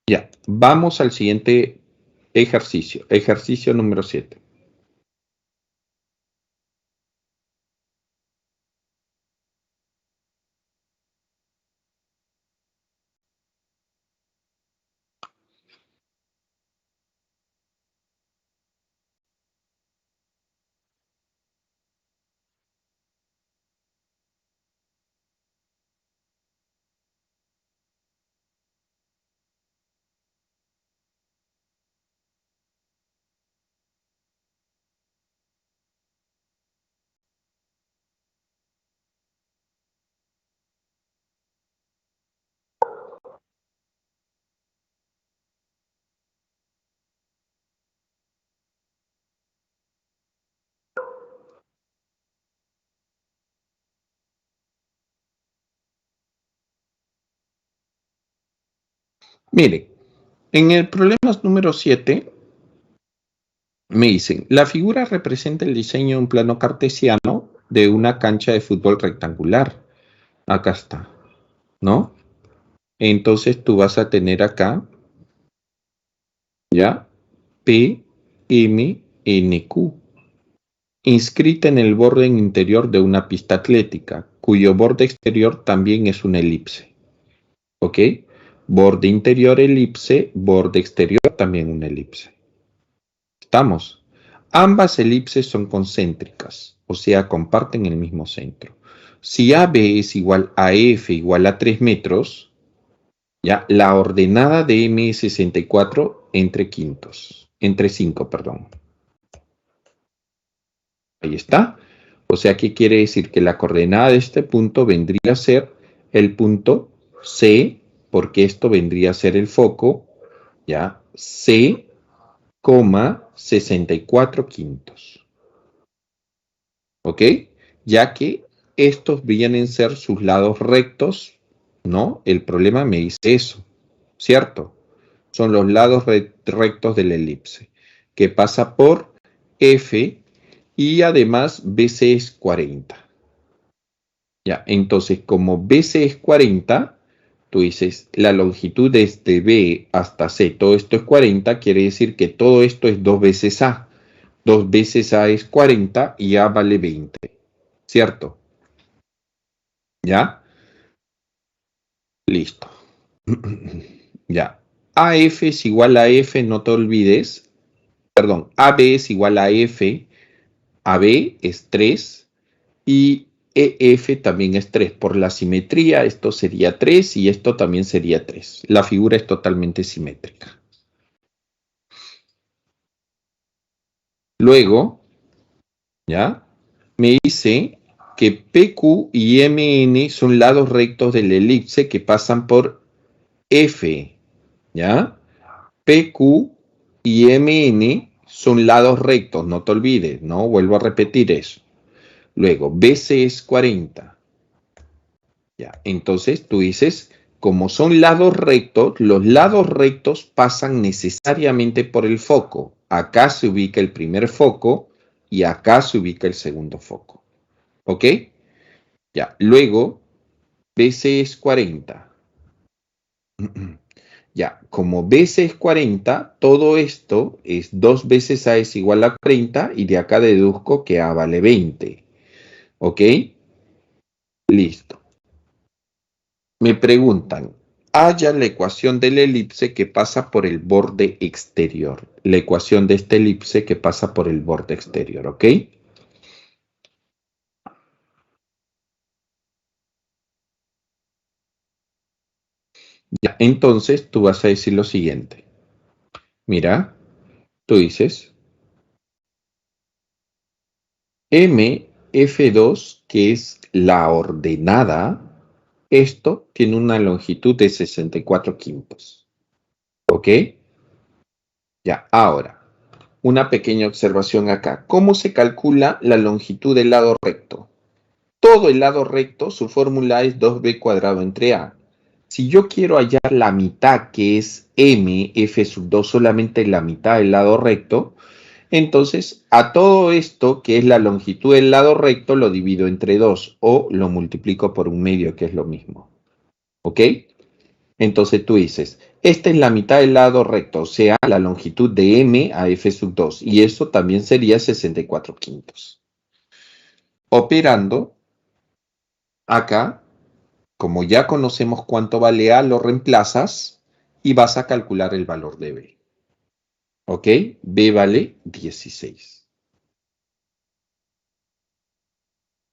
Ya, vamos al siguiente ejercicio. Ejercicio número 7. Mire, en el problema número 7 me dicen, la figura representa el diseño de un plano cartesiano de una cancha de fútbol rectangular. Acá está, ¿no? Entonces tú vas a tener acá, ¿ya? P, M, N, Q, inscrita en el borde interior de una pista atlética, cuyo borde exterior también es una elipse. ¿Ok? Borde interior elipse, borde exterior también una elipse. ¿Estamos? Ambas elipses son concéntricas, o sea, comparten el mismo centro. Si AB es igual a F igual a 3 metros, ya, la ordenada de M es 64 entre quintos, entre 5, perdón. Ahí está. O sea, ¿qué quiere decir? Que la coordenada de este punto vendría a ser el punto C, porque esto vendría a ser el foco, ¿ya? C, 64 quintos. ¿Ok? Ya que estos vienen a ser sus lados rectos, ¿no? El problema me dice eso, ¿cierto? Son los lados rectos de la elipse, que pasa por F y además BC es 40. Ya, entonces como BC es 40, tú dices la longitud desde B hasta C, todo esto es 40, quiere decir que todo esto es 2 veces A. 2 veces A es 40 y A vale 20, ¿cierto? ¿Ya? Listo. Ya. AF es igual a F, no te olvides. Perdón, AB es igual a F, AB es 3 y EF también es 3. Por la simetría, esto sería 3 y esto también sería 3. La figura es totalmente simétrica. Luego, ¿ya? Me dice que PQ y MN son lados rectos de la elipse que pasan por F, ¿ya? PQ y MN son lados rectos, no te olvides, ¿no? Vuelvo a repetir eso. Luego, BC es 40. Ya, entonces tú dices, como son lados rectos, los lados rectos pasan necesariamente por el foco. Acá se ubica el primer foco y acá se ubica el segundo foco. ¿Ok? Ya, luego, BC es 40. Ya, como BC es 40, todo esto es 2 veces A es igual a 40 y de acá deduzco que A vale 20. ¿Ok? Listo. Me preguntan, halla la ecuación de la elipse que pasa por el borde exterior. La ecuación de esta elipse que pasa por el borde exterior, ¿ok? Ya, entonces tú vas a decir lo siguiente. Mira, tú dices MF2, que es la ordenada, esto tiene una longitud de 64 quintos. ¿Ok? Ya, ahora, una pequeña observación acá. ¿Cómo se calcula la longitud del lado recto? Todo el lado recto, su fórmula es 2b cuadrado entre a. Si yo quiero hallar la mitad, que es m, f sub 2, solamente la mitad del lado recto, entonces a todo esto, que es la longitud del lado recto, lo divido entre 2 o lo multiplico por un medio, que es lo mismo. ¿Ok? Entonces tú dices, esta es la mitad del lado recto, o sea, la longitud de m a f sub 2, y eso también sería 64 quintos. Operando acá, como ya conocemos cuánto vale A, lo reemplazas y vas a calcular el valor de B. ¿Ok? B vale 16.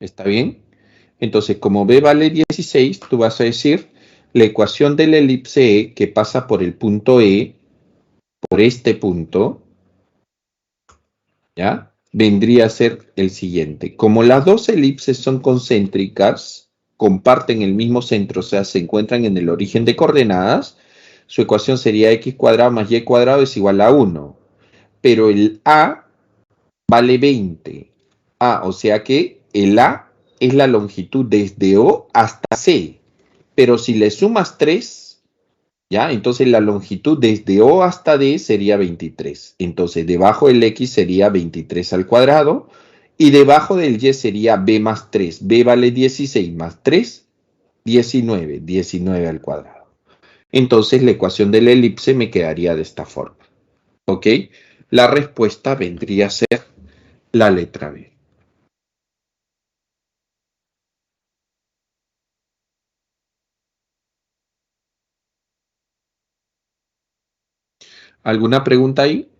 ¿Está bien? Entonces, como B vale 16, tú vas a decir la ecuación de la elipse E que pasa por el punto E, por este punto, ¿ya? Vendría a ser el siguiente. Como las dos elipses son concéntricas, comparten el mismo centro, o sea, se encuentran en el origen de coordenadas, su ecuación sería x cuadrado más y cuadrado es igual a 1. Pero el A vale 20. O sea que el A es la longitud desde O hasta C. Pero si le sumas 3, ¿ya? Entonces la longitud desde O hasta D sería 23. Entonces debajo del X sería 23 al cuadrado. Y debajo del Y sería B más 3. B vale 16 más 3, 19. 19 al cuadrado. Entonces la ecuación de la elipse me quedaría de esta forma. ¿Ok? La respuesta vendría a ser la letra B. ¿Alguna pregunta ahí?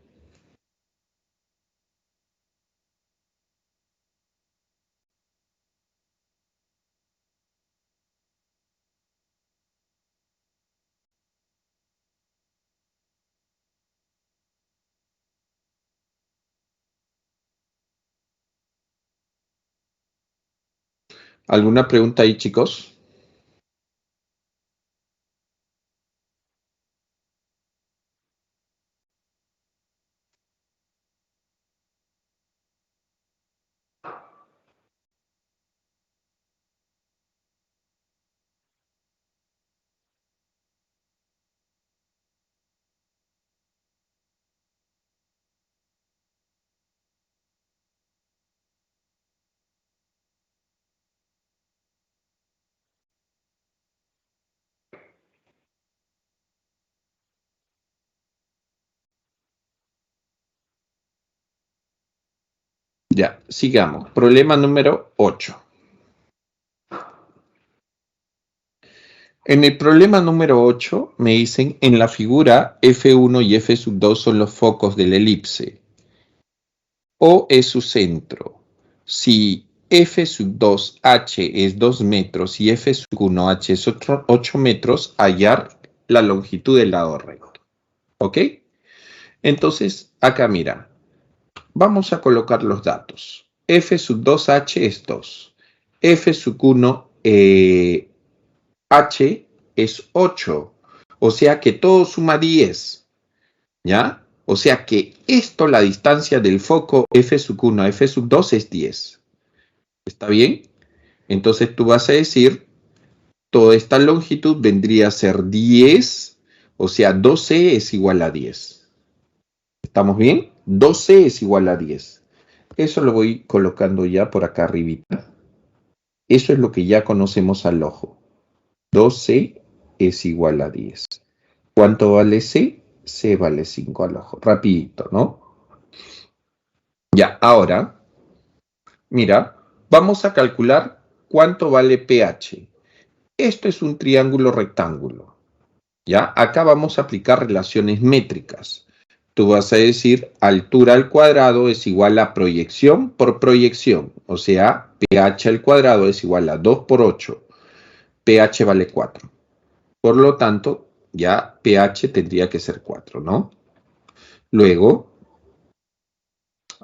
¿Alguna pregunta ahí, chicos? Ya, sigamos. Problema número 8. En el problema número 8 me dicen, en la figura F1 y F sub 2 son los focos de la elipse. O es su centro. Si F sub 2 H es 2 metros y F sub 1 H es 8 metros, hallar la longitud del lado recto. ¿Ok? Entonces, acá mira, vamos a colocar los datos. F sub 2H es 2. F sub 1 H es 8. O sea que todo suma 10. ¿Ya? O sea que esto, la distancia del foco F sub 1 a F sub 2 es 10. ¿Está bien? Entonces tú vas a decir, toda esta longitud vendría a ser 10. O sea, 12 es igual a 10. ¿Estamos bien? 12 es igual a 10. Eso lo voy colocando ya por acá arribita. Eso es lo que ya conocemos al ojo. 12 es igual a 10. ¿Cuánto vale C? C vale 5 al ojo. Rapidito, ¿no? Ya, ahora, mira, vamos a calcular cuánto vale pH. Esto es un triángulo rectángulo. ¿Ya? Acá vamos a aplicar relaciones métricas. Tú vas a decir altura al cuadrado es igual a proyección por proyección. O sea, pH al cuadrado es igual a 2 por 8. pH vale 4. Por lo tanto, ya pH tendría que ser 4, ¿no? Luego,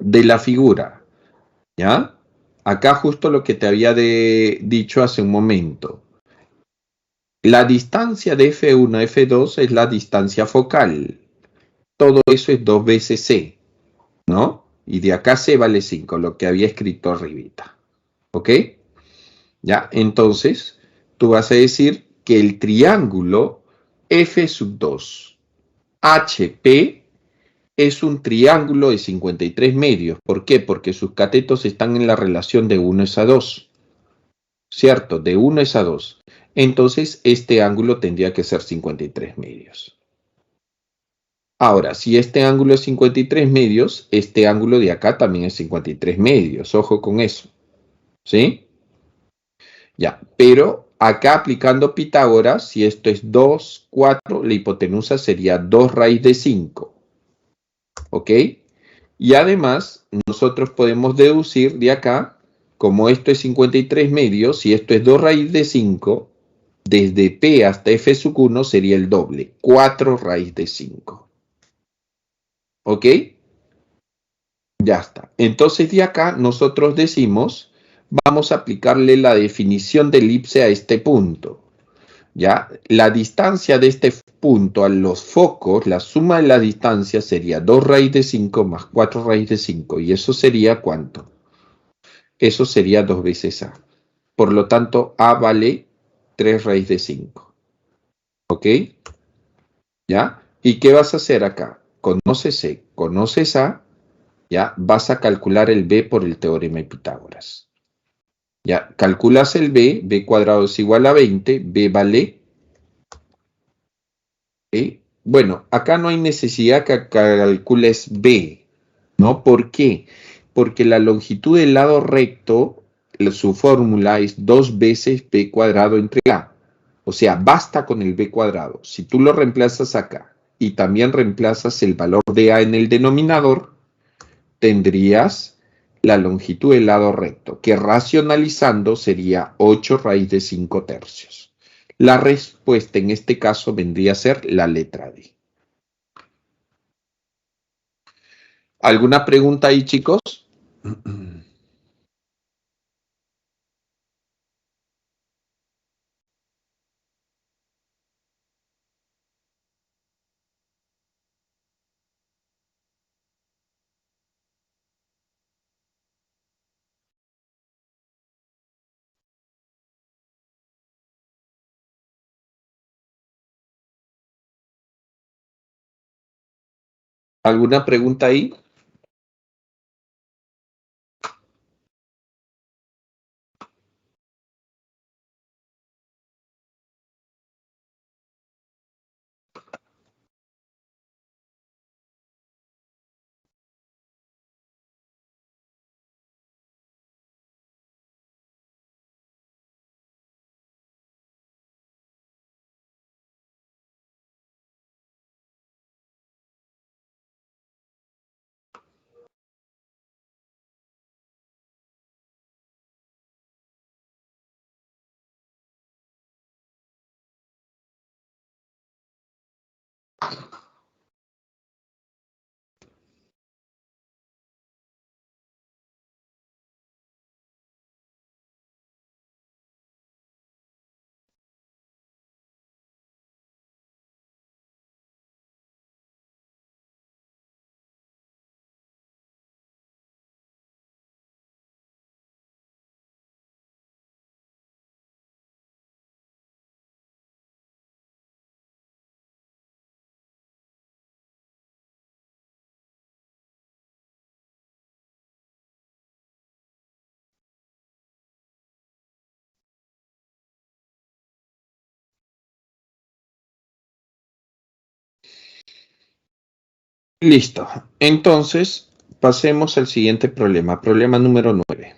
de la figura, ¿ya? Acá justo lo que te había dicho hace un momento. La distancia de F1 a F2 es la distancia focal. Todo eso es 2 veces C, ¿no? Y de acá C vale 5, lo que había escrito arribita. ¿Ok? Ya, entonces, tú vas a decir que el triángulo F sub 2 HP es un triángulo de 53 medios. ¿Por qué? Porque sus catetos están en la relación de 1 es a 2. ¿Cierto? De 1 es a 2. Entonces, este ángulo tendría que ser 53 medios. Ahora, si este ángulo es 53 medios, este ángulo de acá también es 53 medios. Ojo con eso. ¿Sí? Ya, pero acá aplicando Pitágoras, si esto es 2, 4, la hipotenusa sería 2 raíz de 5. ¿Ok? Y además, nosotros podemos deducir de acá, como esto es 53 medios, si esto es 2 raíz de 5, desde P hasta F sub 1 sería el doble, 4 raíz de 5. ¿Ok? Ya está. Entonces de acá nosotros decimos, vamos a aplicarle la definición de elipse a este punto. ¿Ya? La distancia de este punto a los focos, la suma de la distancia sería 2 raíz de 5 más 4 raíz de 5. ¿Y eso sería cuánto? Eso sería 2 veces A. Por lo tanto, A vale 3 raíz de 5. ¿Ok? ¿Ya? ¿Y qué vas a hacer acá? Conoces C, conoces A, ¿ya? Vas a calcular el B por el teorema de Pitágoras. Ya, calculas el B cuadrado es igual a 20, B vale. Bueno, acá no hay necesidad que calcules B, ¿no? ¿Por qué? Porque la longitud del lado recto, su fórmula es 2 veces B cuadrado entre A. O sea, basta con el B cuadrado. Si tú lo reemplazas acá y también reemplazas el valor de A en el denominador, tendrías la longitud del lado recto, que racionalizando sería 8 raíz de 5 tercios. La respuesta en este caso vendría a ser la letra D. ¿Alguna pregunta ahí, chicos? ¿Alguna pregunta ahí? Listo. Entonces, pasemos al siguiente problema. Problema número 9.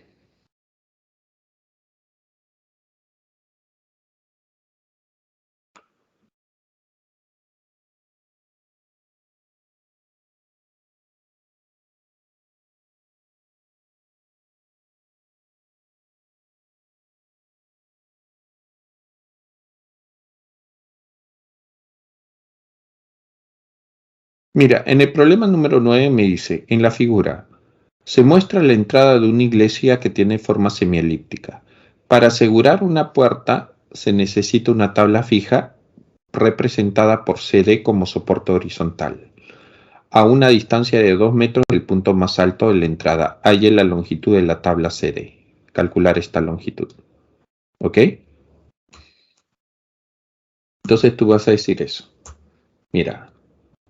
Mira, en el problema número 9 me dice, en la figura, se muestra la entrada de una iglesia que tiene forma semielíptica. Para asegurar una puerta se necesita una tabla fija representada por CD como soporte horizontal. A una distancia de 2 metros del punto más alto de la entrada, halle la longitud de la tabla CD. Calcular esta longitud. ¿Ok? Entonces tú vas a decir eso. Mira,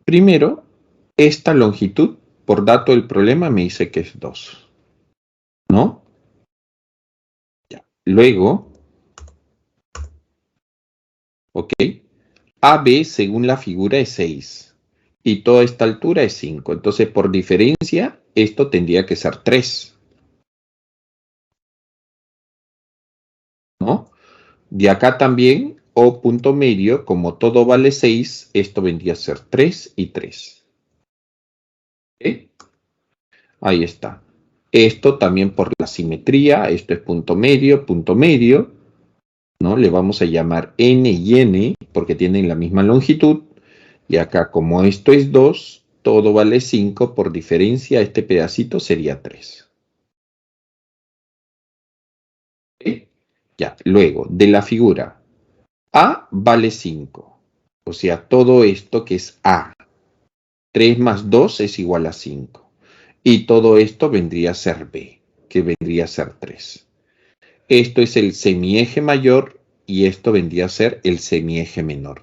primero, esta longitud, por dato del problema, me dice que es 2. ¿No? Ya. Luego, ¿ok? AB según la figura es 6 y toda esta altura es 5. Entonces, por diferencia, esto tendría que ser 3, ¿no? De acá también, O punto medio, como todo vale 6, esto vendría a ser 3 y 3. ¿Ok? Ahí está. Esto también por la simetría, esto es punto medio, ¿no? Le vamos a llamar N y N porque tienen la misma longitud. Y acá, como esto es 2, todo vale 5, por diferencia, este pedacito sería 3. ¿Ok? Ya, luego, de la figura, A vale 5. O sea, todo esto que es A, 3 más 2 es igual a 5. Y todo esto vendría a ser B, que vendría a ser 3. Esto es el semieje mayor y esto vendría a ser el semieje menor.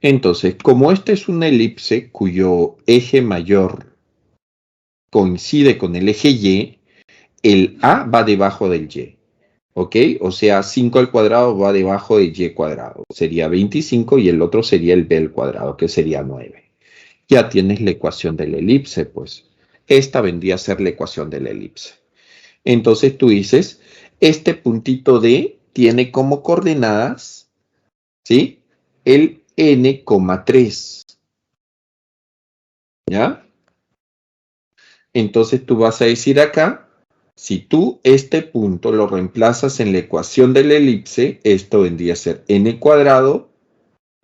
Entonces, como esta es una elipse cuyo eje mayor coincide con el eje Y, el A va debajo del Y. ¿Ok? O sea, 5 al cuadrado va debajo de Y cuadrado. Sería 25 y el otro sería el B al cuadrado, que sería 9. Ya tienes la ecuación de la elipse, pues. Esta vendría a ser la ecuación de la elipse. Entonces tú dices, este puntito D tiene como coordenadas, ¿sí? El n,3. ¿Ya? Entonces tú vas a decir acá, si tú este punto lo reemplazas en la ecuación de la elipse, esto vendría a ser n cuadrado,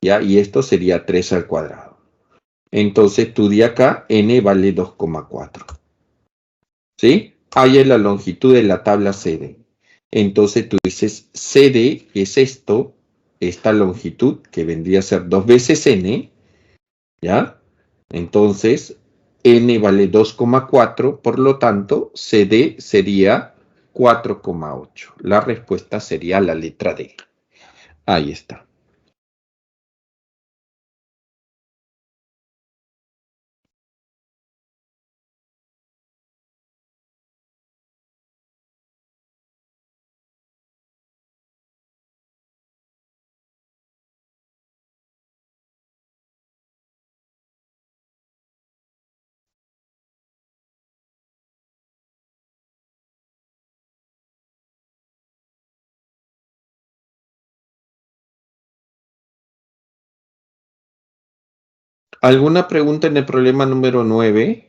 ¿ya? Y esto sería 3 al cuadrado. Entonces tú de acá, n vale 2,4. ¿Sí? Ahí es la longitud de la tabla CD. Entonces tú dices, CD es esto, esta longitud, que vendría a ser 2 veces n, ¿ya? Entonces, n vale 2,4, por lo tanto, CD sería 4,8. La respuesta sería la letra D. Ahí está. ¿Alguna pregunta en el problema número 9?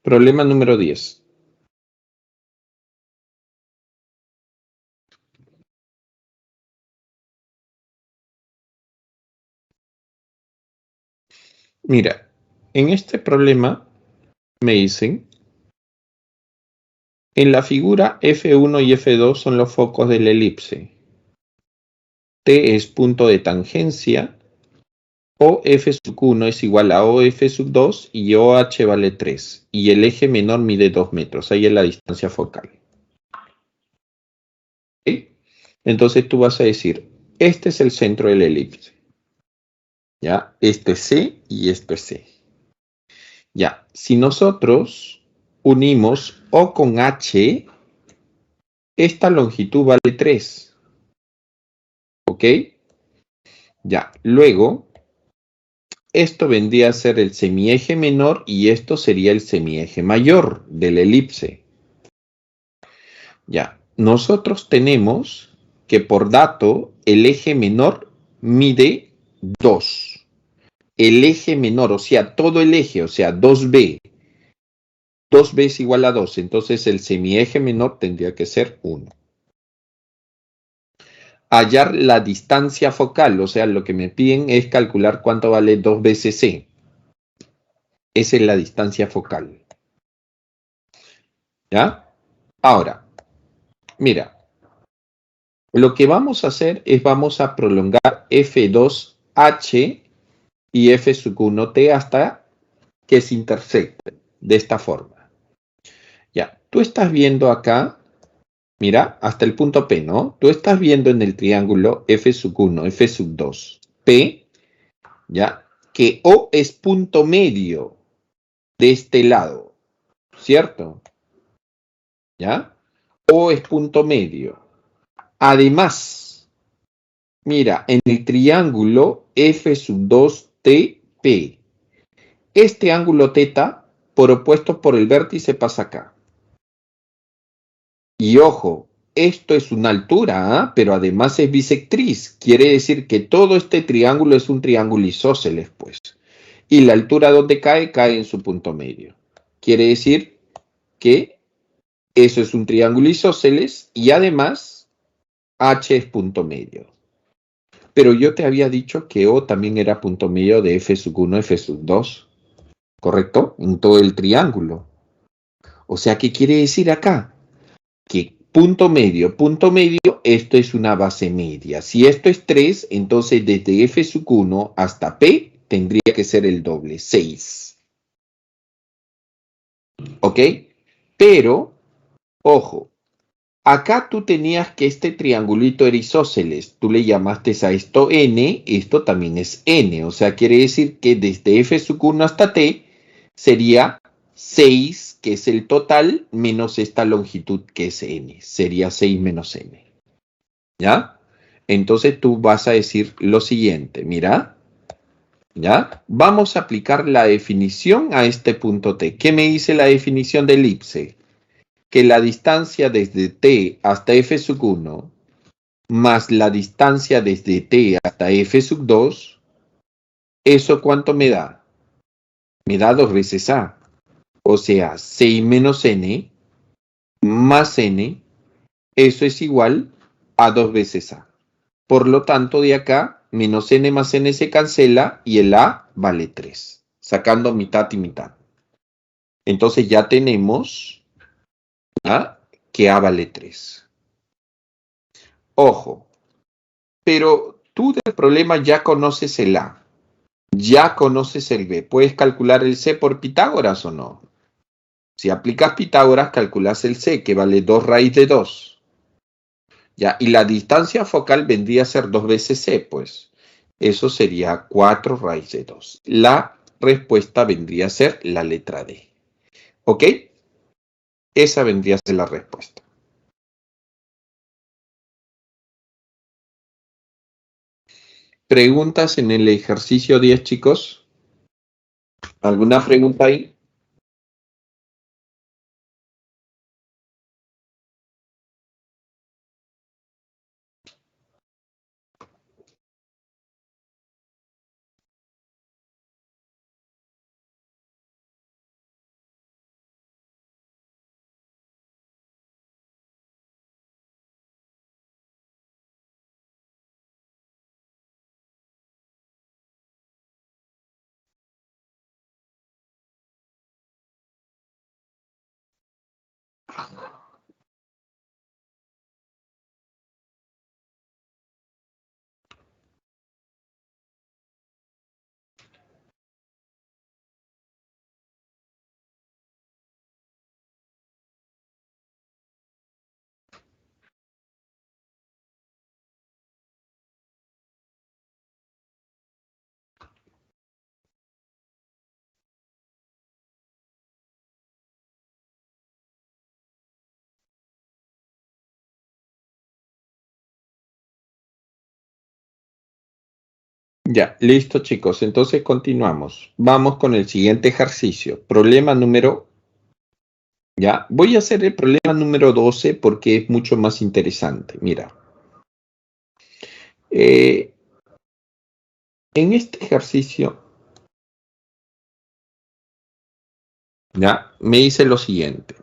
Problema número 10. Mira, en este problema me dicen, en la figura F1 y F2 son los focos de la elipse. T es punto de tangencia, OF1 es igual a OF2 y OH vale 3. Y el eje menor mide 2 metros. Ahí es la distancia focal. ¿Okay? Entonces tú vas a decir, este es el centro de la elipse. ¿Ya? Esto es C y esto es C. Ya, si nosotros unimos O con H, esta longitud vale 3. ¿Ok? Ya, luego, esto vendría a ser el semieje menor y esto sería el semieje mayor de la elipse. Ya, nosotros tenemos que por dato el eje menor mide 2. El eje menor, o sea, todo el eje, o sea, 2b. 2b es igual a 2, entonces el semieje menor tendría que ser 1. Hallar la distancia focal, o sea, lo que me piden es calcular cuánto vale 2 veces c. Esa es la distancia focal. ¿Ya? Ahora, mira, lo que vamos a hacer es vamos a prolongar F2H y F1T hasta que se intersecten de esta forma. Ya, tú estás viendo acá, mira, hasta el punto P, ¿no? Tú estás viendo en el triángulo F1, F2, P, ya, que O es punto medio de este lado, ¿cierto? ¿Ya? O es punto medio. Además, mira, en el triángulo F2TP, este ángulo teta, por opuesto por el vértice, pasa acá. Y ojo, esto es una altura, ¿eh? Pero además es bisectriz. Quiere decir que todo este triángulo es un triángulo isósceles, pues. Y la altura donde cae, cae en su punto medio. Quiere decir que eso es un triángulo isósceles y además H es punto medio. Pero yo te había dicho que O también era punto medio de F1, F2, ¿correcto? En todo el triángulo. O sea, ¿qué quiere decir acá? Que punto medio, esto es una base media. Si esto es 3, entonces desde F1 hasta P tendría que ser el doble, 6. ¿Ok? Pero, ojo, acá tú tenías que este triangulito era isósceles. Tú le llamaste a esto N, esto también es N. O sea, quiere decir que desde F1 hasta T sería 6, que es el total, menos esta longitud que es N. Sería 6 menos N. ¿Ya? Entonces tú vas a decir lo siguiente, mira, ¿ya? Vamos a aplicar la definición a este punto T. ¿Qué me dice la definición de elipse? Que la distancia desde T hasta F1 más la distancia desde T hasta F2, ¿eso cuánto me da? Me da 2 veces A. O sea, 6 menos N más N, eso es igual a 2 veces A. Por lo tanto, de acá, menos N más N se cancela y el A vale 3, sacando mitad y mitad. Entonces ya tenemos, ¿ya?, que A vale 3. Ojo, pero tú del problema ya conoces el A, ya conoces el B. ¿Puedes calcular el C por Pitágoras o no? Si aplicas Pitágoras, calculas el C, que vale 2 raíz de 2. ¿Ya? Y la distancia focal vendría a ser 2 veces C, pues. Eso sería 4 raíz de 2. La respuesta vendría a ser la letra D. ¿Ok? Esa vendría a ser la respuesta. ¿Preguntas en el ejercicio 10, chicos? ¿Alguna pregunta ahí? Ya, listo chicos, entonces continuamos. Vamos con el siguiente ejercicio. Problema número, ya, voy a hacer el problema número 12 porque es mucho más interesante. Mira, en este ejercicio, ya, me dice lo siguiente.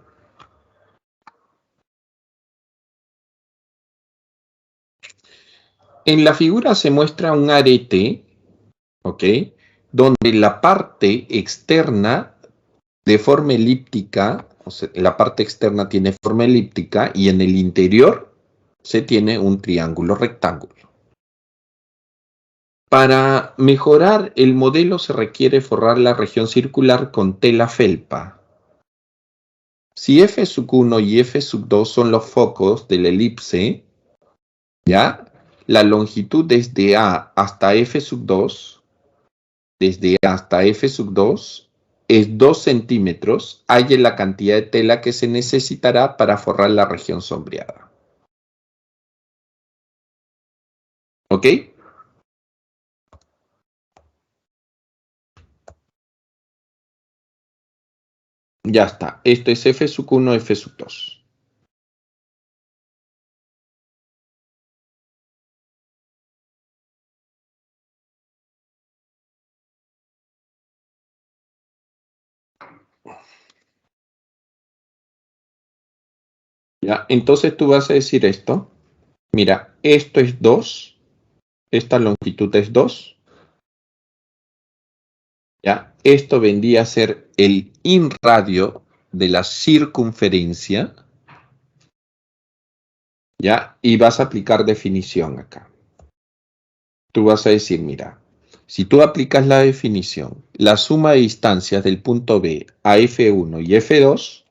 En la figura se muestra un arete, ¿ok? Donde la parte externa de forma elíptica, o sea, la parte externa tiene forma elíptica y en el interior se tiene un triángulo rectángulo. Para mejorar el modelo se requiere forrar la región circular con tela felpa. Si F1 y F2 son los focos de la elipse, ¿ya? La longitud desde A hasta F2, desde A hasta F2, es 2 centímetros. Halle la cantidad de tela que se necesitará para forrar la región sombreada. ¿Ok? Ya está. Esto es F1, F2. ¿Ya? Entonces tú vas a decir esto. Mira, esto es 2. Esta longitud es 2. ¿Ya? Esto vendría a ser el inradio de la circunferencia. ¿Ya? Y vas a aplicar definición acá. Tú vas a decir, mira, si tú aplicas la definición, la suma de distancias del punto B a F1 y F2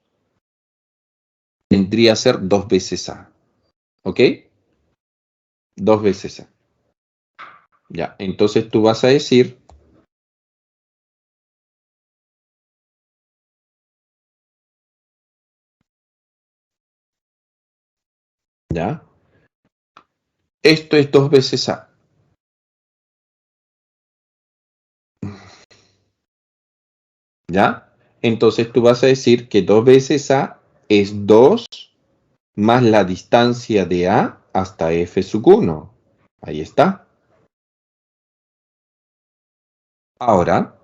vendría a ser 2 veces A. ¿Ok? 2 veces A. Ya, entonces tú vas a decir, ¿ya? Esto es 2 veces A. ¿Ya? Entonces tú vas a decir que 2 veces A es 2 más la distancia de A hasta F1. Ahí está. Ahora,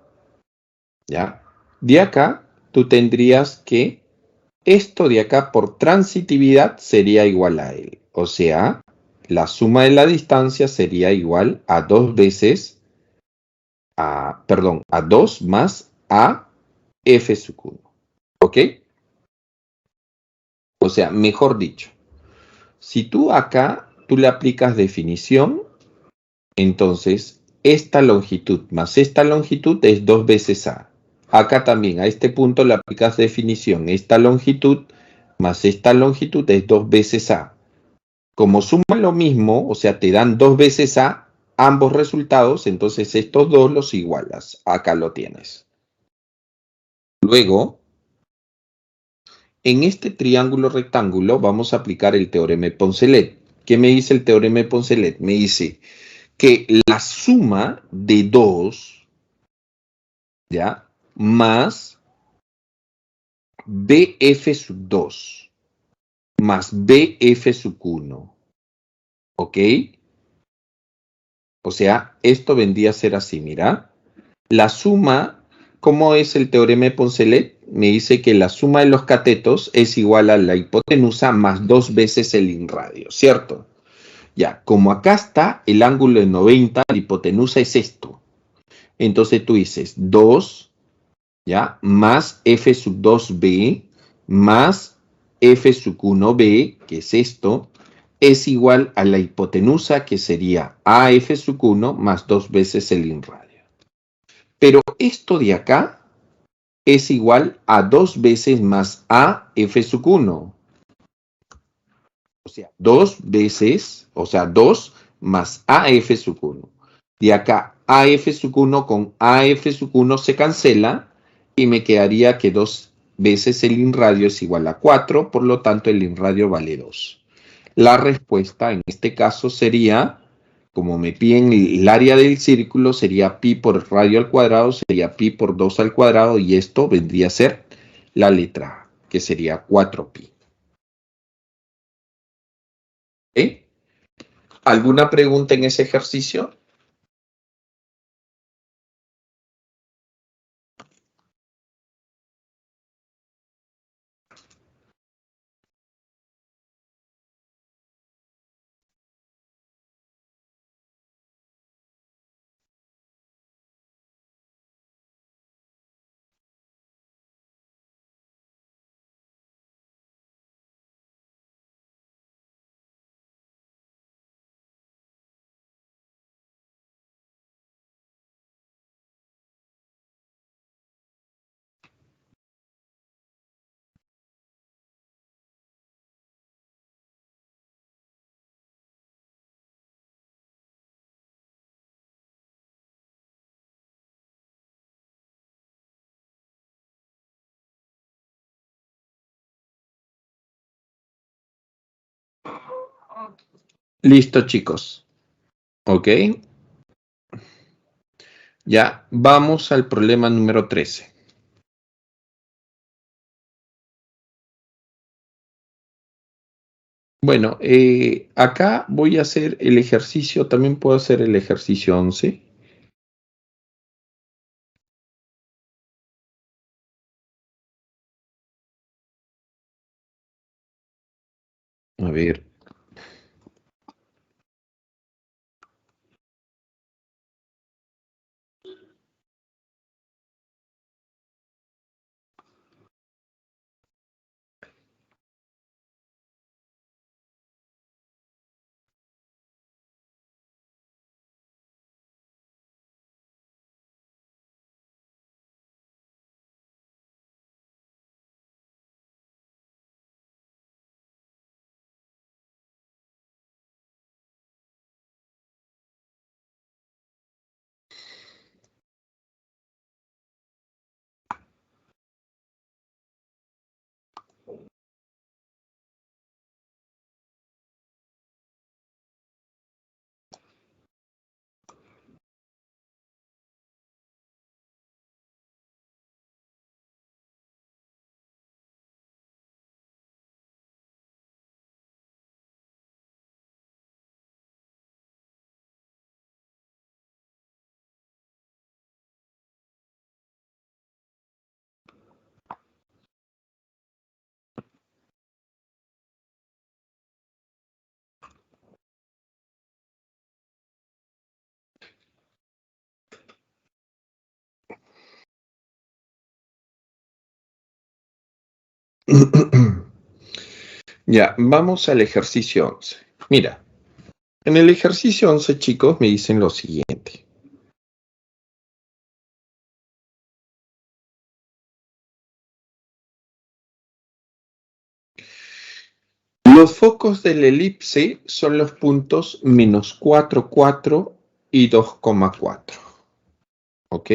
¿ya? De acá tú tendrías que esto de acá por transitividad sería igual a L. O sea, la suma de la distancia sería igual a 2 veces a 2 más a F1. ¿Ok? O sea, mejor dicho, si tú acá, tú le aplicas definición, entonces esta longitud más esta longitud es 2 veces A. Acá también, a este punto le aplicas definición, esta longitud más esta longitud es 2 veces A. Como suman lo mismo, o sea, te dan 2 veces A ambos resultados, entonces estos dos los igualas. Acá lo tienes. Luego, en este triángulo rectángulo vamos a aplicar el teorema de Poncelet. ¿Qué me dice el teorema de Poncelet? Me dice que la suma de 2, ¿ya? Más BF2 más BF1, ¿ok? O sea, esto vendría a ser así, mira. La suma, ¿cómo es el teorema de Poncelet? Me dice que la suma de los catetos es igual a la hipotenusa más 2 veces el inradio, ¿cierto? Ya, como acá está el ángulo de 90, la hipotenusa es esto. Entonces tú dices 2, ¿ya? Más F2B más F sub 1b, que es esto, es igual a la hipotenusa, que sería AF sub 1 más 2 veces el inradio. Pero esto de acá es igual a 2 veces más AF sub 1. O sea, 2 veces, o sea, 2 más AF sub 1. De acá, AF sub 1 con AF sub 1 se cancela y me quedaría que 2 veces el inradio es igual a 4, por lo tanto el inradio vale 2. La respuesta en este caso sería, como me piden el área del círculo, sería pi por radio al cuadrado, sería pi por 2 al cuadrado, y esto vendría a ser la letra A, que sería 4pi. ¿Eh? ¿Alguna pregunta en ese ejercicio? Listo, chicos. ¿Ok? Ya, vamos al problema número 13. Bueno, acá voy a hacer el ejercicio, también puedo hacer el ejercicio 11. A ver. Ya, vamos al ejercicio 11. Mira, en el ejercicio 11, chicos, me dicen lo siguiente. Los focos de la elipse son los puntos menos 4, 4 y 2,4. ¿Ok?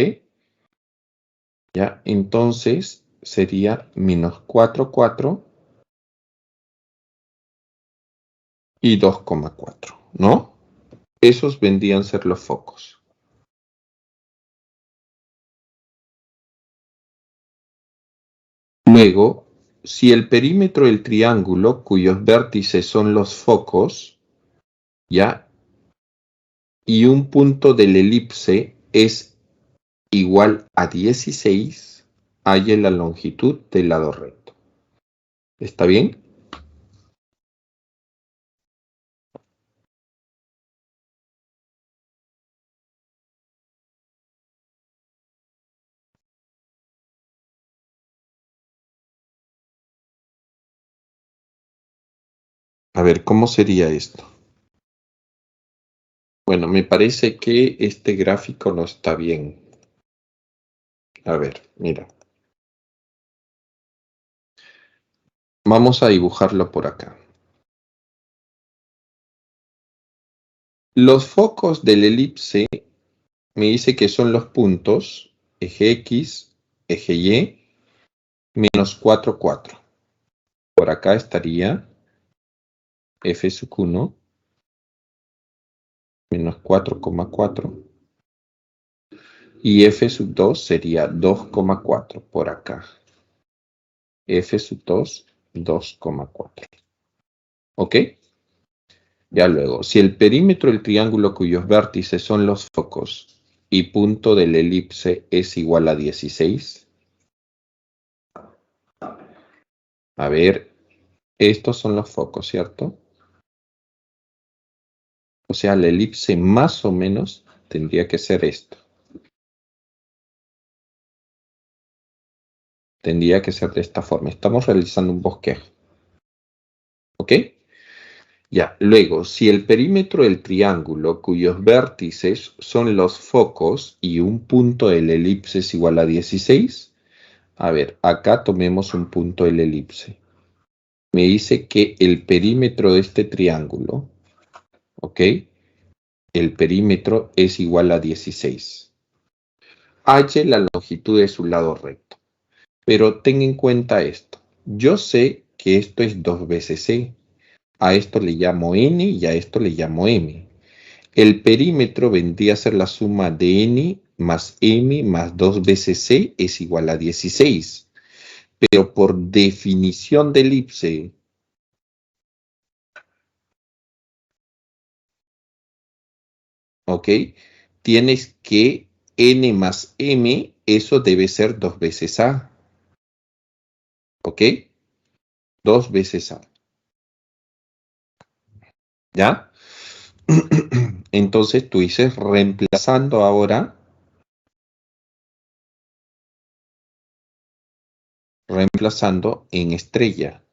Ya, entonces sería menos 4, 4 y 2,4, ¿no? Esos vendrían a ser los focos. Luego, si el perímetro del triángulo, cuyos vértices son los focos, ¿ya? Y un punto del elipse es igual a 16, halla la longitud del lado recto. ¿Está bien? A ver, ¿cómo sería esto? Bueno, me parece que este gráfico no está bien. A ver, mira. Vamos a dibujarlo por acá. Los focos del elipse me dice que son los puntos eje X, eje Y, menos 4, 4. Por acá estaría F sub 1, menos 4,4. Y F sub 2 sería 2,4 por acá. F sub 2, 2,4. ¿Ok? Ya luego, si el perímetro del triángulo cuyos vértices son los focos y punto del elipse es igual a 16, a ver, estos son los focos, ¿cierto? O sea, la elipse más o menos tendría que ser esto. Tendría que ser de esta forma. Estamos realizando un bosquejo. ¿Ok? Ya, luego, si el perímetro del triángulo cuyos vértices son los focos y un punto del elipse es igual a 16, a ver, acá tomemos un punto del elipse. Me dice que el perímetro de este triángulo, ¿ok? El perímetro es igual a 16. Halle la longitud de su lado recto. Pero ten en cuenta esto. Yo sé que esto es 2 veces C. A esto le llamo N y a esto le llamo M. El perímetro vendría a ser la suma de N más M más 2 veces C es igual a 16. Pero por definición de elipse, ¿ok? Tienes que N más M, eso debe ser 2 veces A. ¿Ok? 2 veces A. ¿Ya? Entonces tú dices reemplazando ahora, reemplazando en estrella.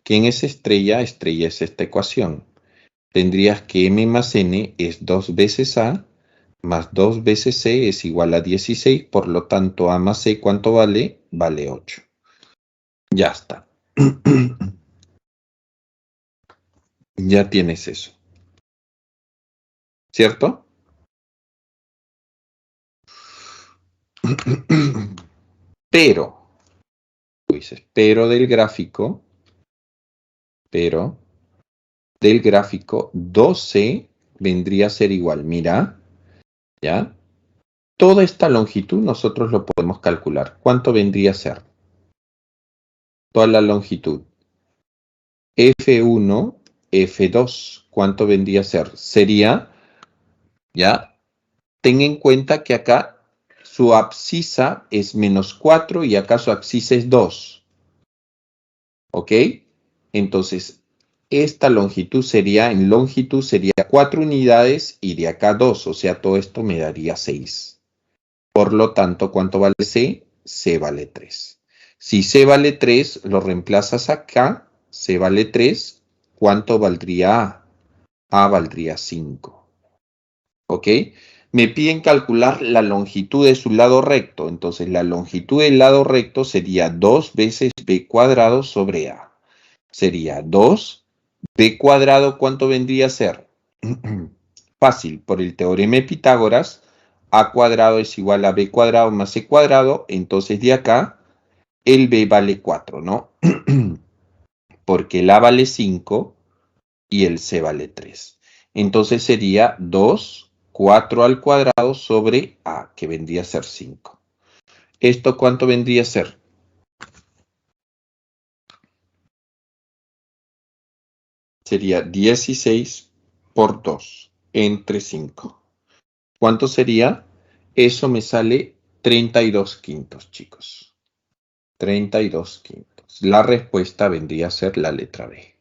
¿Quién es estrella? Estrella es esta ecuación. Tendrías que M más N es 2 veces A, más 2 veces C es igual a 16, por lo tanto A más C, ¿cuánto vale? Vale 8. Ya está. Ya tienes eso. ¿Cierto? Pero, tú dices, pero del gráfico, 12 vendría a ser igual. Mira, ¿ya? Toda esta longitud nosotros lo podemos calcular. ¿Cuánto vendría a ser? Toda la longitud. F1, F2. ¿Cuánto vendría a ser? Sería, ¿ya? Ten en cuenta que acá su abscisa es menos 4 y acá su abscisa es 2. ¿Ok? Entonces, esta longitud sería, en longitud sería 4 unidades y de acá 2. O sea, todo esto me daría 6. Por lo tanto, ¿cuánto vale C? C vale 3. Si C vale 3, lo reemplazas acá. C vale 3. ¿Cuánto valdría A? A valdría 5. ¿Ok? Me piden calcular la longitud de su lado recto. Entonces, la longitud del lado recto sería 2 veces B cuadrado sobre A. Sería 2 B cuadrado, ¿cuánto vendría a ser? Fácil, por el teorema de Pitágoras, A cuadrado es igual a B cuadrado más C cuadrado, entonces de acá el B vale 4, ¿no? Porque el A vale 5 y el C vale 3. Entonces sería 2, 4 al cuadrado sobre A, que vendría a ser 5. ¿Esto cuánto vendría a ser? Sería 16 por 2 entre 5. ¿Cuánto sería? Eso me sale 32 quintos, chicos. 32 quintos. La respuesta vendría a ser la letra B.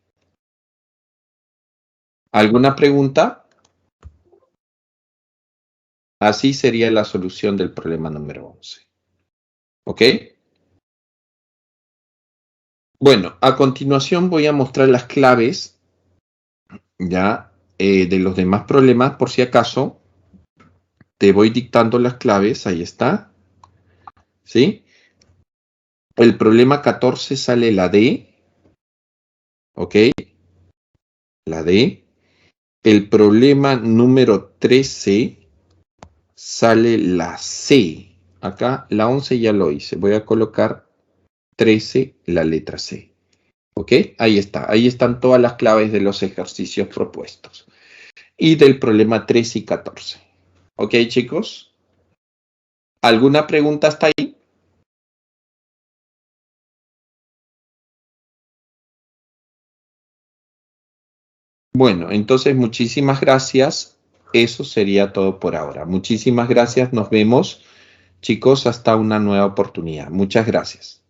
¿Alguna pregunta? Así sería la solución del problema número 11. ¿Ok? Bueno, a continuación voy a mostrar las claves Ya, de los demás problemas, por si acaso, te voy dictando las claves, ahí está, ¿sí? El problema 14 sale la D, ¿ok? La D. El problema número 13 sale la C. Acá la 11 ya lo hice. Voy a colocar 13, la letra C. ¿Ok? Ahí está. Ahí están todas las claves de los ejercicios propuestos. Y del problema 13 y 14. ¿Ok, chicos? ¿Alguna pregunta hasta ahí? Bueno, entonces muchísimas gracias. Eso sería todo por ahora. Muchísimas gracias. Nos vemos, chicos, hasta una nueva oportunidad. Muchas gracias.